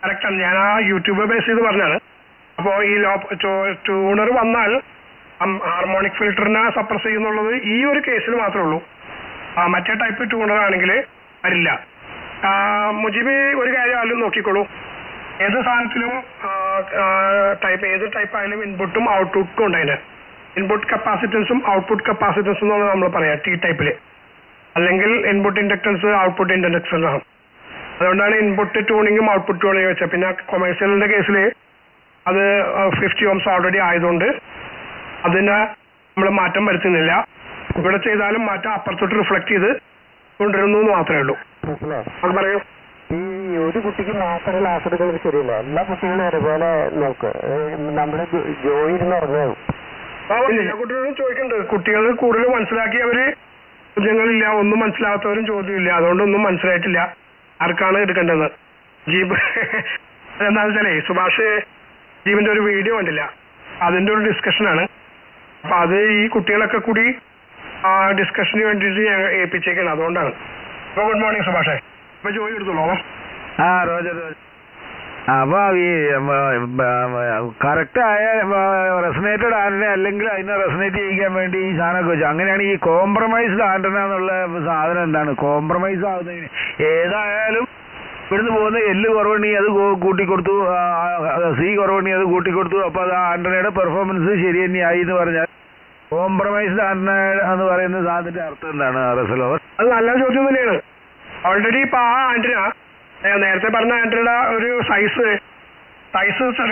കറക്റ്റാണ്. ഞാൻ ആ യൂട്യൂബ് ബേസ് ചെയ്ത് പറഞ്ഞാണ്. അപ്പോൾ ഈ ട്യൂണർ വന്നാൽ ഹാർമോണിക് ഫിൽറ്ററിനെ സപ്രസ് ചെയ്യുന്നുള്ളത് ഈ ഒരു കേസിൽ മാത്രമേ ഉള്ളൂ. മറ്റേ ടൈപ്പ് ട്യൂണർ ആണെങ്കിൽ വരില്ല. മുജീബ് ഒരു കാര്യം ആയാലും നോക്കിക്കോളൂ, ഏത് സാധനത്തിലും ഏത് ടൈപ്പ് ആയാലും ഇൻപുട്ടും ഔട്ട്പുട്ടും ഉണ്ട്. അതിന് ഇൻപുട്ട് കപ്പാസിറ്റൻസും ഔട്ട്പുട്ട് കപ്പാസിറ്റൻസും എന്നാണ് നമ്മൾ പറയാം ടി ടൈപ്പിൽ. അല്ലെങ്കിൽ ഇൻപുട്ട് ഇൻഡക്ടൻസ് ഔട്ട്പുട്ട് ഇൻഡക്ടൻസ് ആണ്. അതുകൊണ്ടാണ് ഇൻപുട്ട് ട്യൂണിങ്ങും ഔട്ട്പുട്ട് ട്യൂണിങ്ങും വെച്ചത്. പിന്നെ കൊമേഴ്സ്യലിന്റെ കേസിൽ അത് 50 ohms ഓൾറെഡി ആയതുകൊണ്ട് അതിന് നമ്മൾ മാറ്റം വരുത്തുന്നില്ല. ഇവിടെ ചെയ്താലും മാറ്റം അപ്പുറത്തോട്ട് റിഫ്ലക്ട് ചെയ്ത് കൊണ്ടുവരുന്നു എന്ന് മാത്രമേ ഉള്ളൂ. അത് പറയൂ. ഈ ഒരു കുട്ടിക്ക് മാത്രം ക്ലാസ് എടുക്കുന്നത് ശരിയല്ല. എല്ലാ കുട്ടികളും ഒരുപോലെ നോക്ക്. നമ്മുടെ ജോയി ഇരുന്ന് ഉറങ്ങും. എല്ലാ കുട്ടികളും ചോദിക്കുന്നുണ്ട്. കുട്ടികൾ കൂടുതൽ മനസ്സിലാക്കി അവര് ചോദ്യങ്ങളില്ല, ഒന്നും മനസ്സിലാകാത്തവരും ചോദ്യമില്ല. അതുകൊണ്ടൊന്നും മനസ്സിലായിട്ടില്ല. ആർക്കാണ് എടുക്കേണ്ടത്? ജീബ് എന്താണെന്ന് വെച്ചാലേ സുഭാഷ് ജീവന്റെ ഒരു വീഡിയോ കണ്ടില്ല, അതിന്റെ ഒരു ഡിസ്കഷനാണ്. അപ്പൊ അത് ഈ കുട്ടികളൊക്കെ കൂടി ആ ഡിസ്കഷന് വേണ്ടിയിട്ട് ഞാൻ ഏൽപ്പിച്ചേക്കാണ്. അതുകൊണ്ടാണ്. അപ്പൊ ഗുഡ് മോർണിംഗ് സുഭാഷേ. അപ്പൊ ജോലി എടുത്തോളൂ. റോജർ അപ്പൊ ഈ കറക്റ്റായ റെസനേറ്റഡ് ആന്റന അല്ലെങ്കിൽ അതിനെ റെസനേറ്റ് ചെയ്യിക്കാൻ വേണ്ടി ഈ സാധനമൊക്കെ വെച്ചു. അങ്ങനെയാണ് ഈ കോംപ്രമൈസ്ഡ് ആന്റന എന്നുള്ള സാധനം എന്താണ്? കോംപ്രമൈസ് ആവുന്നതിന് ഏതായാലും ഇവിടുന്ന് പോകുന്ന എല്ല് കുറവുണ്ടെങ്കിൽ അത് കൂട്ടിക്കൊടുത്തു, സി കുറവുണ്ടെങ്കിൽ അത് കൂട്ടിക്കൊടുത്തു. അപ്പൊ അത് ആന്റനയുടെ പെർഫോമൻസ് ശരി തന്നെയായി എന്ന് പറഞ്ഞാൽ കോംപ്രമൈസ്ഡ് ആന്റന എന്ന് പറയുന്ന സാധനത്തിന്റെ അർത്ഥം എന്താണ് റസലോവർ? അത് നല്ല ചോദ്യം തന്നെയാണ്. ഓൾറെഡി ഇപ്പൊ ആ ആന്റന നേരത്തെ പറഞ്ഞ ആന്റനയുടെ ഒരു സൈസ്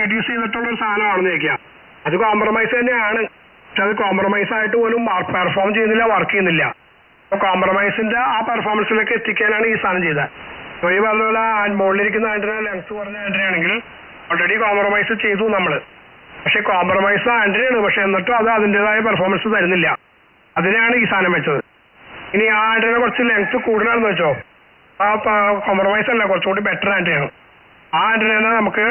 റെഡ്യൂസ് ചെയ്തിട്ടുള്ള ഒരു സാധനമാണെന്ന് ചോദിക്കാം. അത് കോംപ്രമൈസ് തന്നെയാണ്. പക്ഷെ അത് കോംപ്രമൈസ് ആയിട്ട് പോലും പെർഫോം ചെയ്യുന്നില്ല, വർക്ക് ചെയ്യുന്നില്ല. അപ്പൊ കോംപ്രമൈസിന്റെ ആ പെർഫോമൻസിലേക്ക് എത്തിക്കാനാണ് ഈ സാധനം ചെയ്തത്. ഈ പറഞ്ഞ പോലെ മുകളിലിരിക്കുന്ന ആന്റന ലെങ്സ് കുറഞ്ഞ ആന്റനയാണെങ്കിൽ ഓൾറെഡി കോംപ്രമൈസ് ചെയ്തു നമ്മള്. പക്ഷെ കോംപ്രമൈസ് ആന്റനയാണ്, പക്ഷെ എന്നിട്ടും അത് അതിൻ്റെതായ പെർഫോമൻസ് തരുന്നില്ല. അതിനാണ് ഈ സാധനം വെച്ചത്. ഇനി ആ ആന്റന കുറച്ച് ലെങ്സ് കൂടുതലാണെന്ന് വെച്ചോ, ആ കോംപ്രമൈസ് അല്ല, കുറച്ചുകൂടി ബെറ്റർ ആന്റനയാണ്. ആ ആന്റനെ നമുക്ക്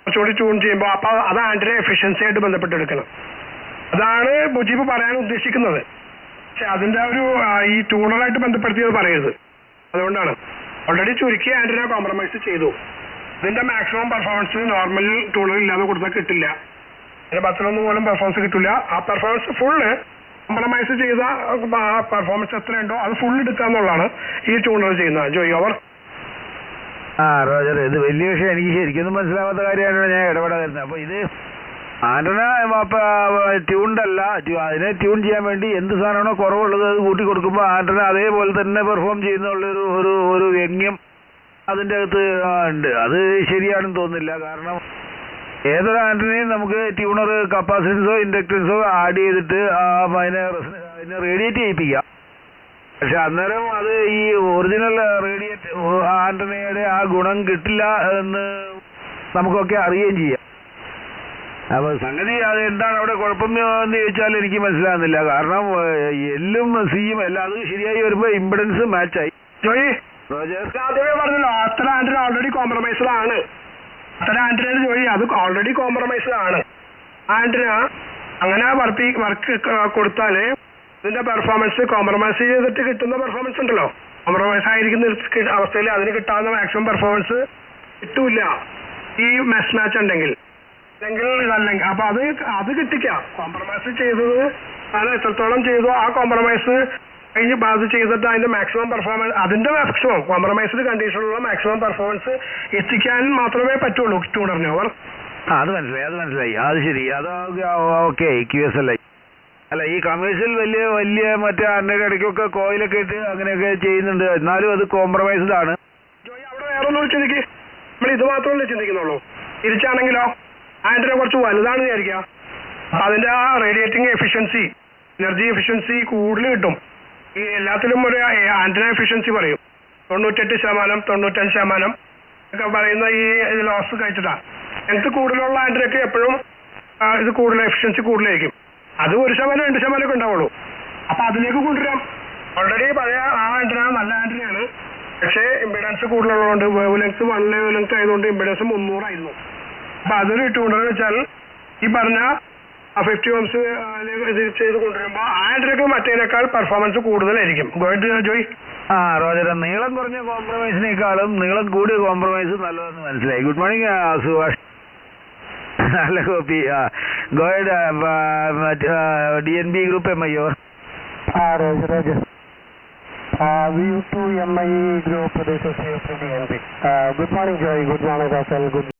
കുറച്ചുകൂടി ട്യൂൺ ചെയ്യുമ്പോൾ അപ്പൊ അത് ആന്റന എഫിഷ്യൻസി ആയിട്ട് ബന്ധപ്പെട്ടെടുക്കണം. അതാണ് മുജീബ് പറയാൻ ഉദ്ദേശിക്കുന്നത്. പക്ഷെ അതിന്റെ ഒരു ഈ ട്യൂണറായിട്ട് ബന്ധപ്പെടുത്തിയത് പറയരുത്. അതുകൊണ്ടാണ് ഓൾറെഡി ചുരുക്കി ആന്റന കോംപ്രമൈസ് ചെയ്തു. ഇതിന്റെ മാക്സിമം പെർഫോമൻസ് നോർമൽ ട്യൂണർ ഇല്ലാതെ കൊടുത്താൽ കിട്ടില്ല. അതിന്റെ 10 പോലും പെർഫോമൻസ് കിട്ടില്ല. ആ പെർഫോമൻസ് ഫുള്ള് കോംപ്രമൈസ് ചെയ്ത പെർഫോമൻസ് എത്രയുണ്ടോ അത് ഫുൾ എടുക്കാന്നുള്ളതാണ് ഈ ട്യൂണർ ചെയ്യുന്നത്. ജോയി ഓവർ. റോജർ, ഇത് വലിയ വിഷയം. എനിക്ക് ശരിക്കും മനസ്സിലാവാത്ത കാര്യമാണ് ഞാൻ ഇടപെടാതിരുന്നത്. അപ്പൊ ഇത് ആന്റന ട്യൂൺഡ് അല്ല, അതിനെ ട്യൂൺ ചെയ്യാൻ വേണ്ടി എന്ത് സാധനമാണോ കുറവുള്ളത് അത് കൂട്ടി കൊടുക്കുമ്പോൾ ആന്റന അതേപോലെ തന്നെ പെർഫോം ചെയ്യുന്നുള്ള ഒരു വ്യംഗ്യം അതിൻ്റെ അകത്ത് ഉണ്ട്. അത് ശരിയാണെന്ന് തോന്നുന്നില്ല. കാരണം ഏതൊരു ആന്റനയും നമുക്ക് ട്യൂണർ കപ്പാസിറ്റൻസോ ഇൻഡക്ടൻസോ ആഡ് ചെയ്തിട്ട് അതിനെ റേഡിയേറ്റ് ചെയ്യിപ്പിക്കാം. പക്ഷെ അന്നേരം അത് ഈ ഒറിജിനൽ ആന്റനയുടെ ആ ഗുണം കിട്ടില്ല എന്ന് നമുക്കൊക്കെ അറിയുകയും ചെയ്യാം. അപ്പൊ സംഗതി അത് എന്താണ് അവിടെ കുഴപ്പം എന്ന് ചോദിച്ചാൽ എനിക്ക് മനസ്സിലാകുന്നില്ല. കാരണം എല്ലും സിയും എല്ലാം അത് ശരിയായി വരുമ്പോ ഇമ്പിഡൻസ് മാച്ചായി. ജോയി ആദ്യമേ പറഞ്ഞല്ലോ അത്ര ആന്റന ഓൾറെഡി കോംപ്രമൈസ്ഡ് ആണ്. അത്ര ആന്റന ജോയി അത് ഓൾറെഡി കോംപ്രമൈസ്ഡ് ആണ്. ആന്റന അങ്ങനെ വർക്ക് കൊടുത്താല് ഇതിന്റെ പെർഫോമൻസ് കോംപ്രമൈസ് ചെയ്തിട്ട് കിട്ടുന്ന പെർഫോമൻസ് ഉണ്ടല്ലോ, കോംപ്രമൈസ് ആയിരിക്കുന്ന അവസ്ഥയിൽ അതിന് കിട്ടാവുന്ന മാക്സിമം പെർഫോമൻസ് കിട്ടൂല ഈ മെസ് മാച്ച് ഉണ്ടെങ്കിൽ. ഇതല്ലെങ്കിൽ അപ്പൊ അത് കിട്ടിക്കാം. കോംപ്രമൈസ് ചെയ്തത് അത് എത്രത്തോളം ചെയ്തോ ആ കോംപ്രമൈസ് കഴിഞ്ഞ് അത് ചെയ്തിട്ട് അതിന്റെ മാക്സിമം പെർഫോമൻസ് അതിന്റെ മാക്സിമം കോംപ്രമൈസ്ഡ് കണ്ടീഷനിലുള്ള മാക്സിമം പെർഫോമൻസ് എത്തിക്കാൻ മാത്രമേ പറ്റുള്ളൂ ട്യൂണറിന്. അവർ അത് മനസ്സിലായി. അത് ശരി. അത് ഓക്കെ. QSL അല്ല, ഈ കമേഴ്ഷ്യൽ വലിയ മറ്റേ ആന്റനയുടെ ഇടയ്ക്കൊക്കെ കോയിലൊക്കെ ഇട്ട് അങ്ങനെയൊക്കെ ചെയ്യുന്നുണ്ട്. എന്നാലും അത് കോംപ്രമൈസ്ഡ് ആണ്. അവിടെ വേറെ ഒന്നും ചിന്തിക്ക്. നമ്മൾ ഇത് മാത്രമല്ലേ ചിന്തിക്കുന്നുള്ളൂ. തിരിച്ചാണെങ്കിലോ ആന്റന കുറച്ച് വലുതാണെന്ന് വിചാരിക്കുക. അപ്പൊ അതിന്റെ ആ റേഡിയേറ്റിംഗ് എഫിഷ്യൻസി, എനർജി എഫിഷ്യൻസി കൂടുതൽ കിട്ടും. ഈ എല്ലാത്തിലും ഒരു ആന്റന എഫിഷ്യൻസി പറയും 98%, 95% ഒക്കെ പറയുന്ന ഈ ലോസ് കഴിച്ചിട്ടാ. ലെങ്ത് കൂടുതലുള്ള ആന്റനയൊക്കെ എപ്പോഴും ഇത് കൂടുതൽ എഫിഷ്യൻസി കൂടുതലായിരിക്കും. അത് 1%, 2% ഒക്കെ ഉണ്ടാവുള്ളൂ. അപ്പൊ അതിലേക്ക് കൊണ്ടുവരാം. ഓൾറെഡി പഴയ ആ ആന്റന നല്ല ആന്റനയാണ്, പക്ഷേ ഇമ്പിഡൻസ് കൂടുതലുള്ളതുകൊണ്ട് വേവ് ലെങ്ത് 1 വേവ് ലെങ്ത് ആയതുകൊണ്ട് ഇമ്പിഡൻസ് 300 ആയിരുന്നു. അപ്പൊ അതൊരു ട്യൂണർ വെച്ചാൽ ഈ പറഞ്ഞ 50 ohms ഇത് ചെയ്ത് കൊണ്ടുവരുമ്പോൾ ആന്റനക്ക് മറ്റേനേക്കാൾ പെർഫോമൻസ് കൂടുതലായിരിക്കും. ജോയ് റോജർ, നീളം കുറഞ്ഞ കോംപ്രമൈസിനേക്കാളും നീളം കൂടിയ കോംപ്രമൈസ് നല്ലതെന്ന് മനസ്സിലായി. Good morning Subhash. നല്ല copy. God DNB group MIO. Roger. VU2 MIE group, this is DNB. Good morning, Joy. Good morning, Russell. Good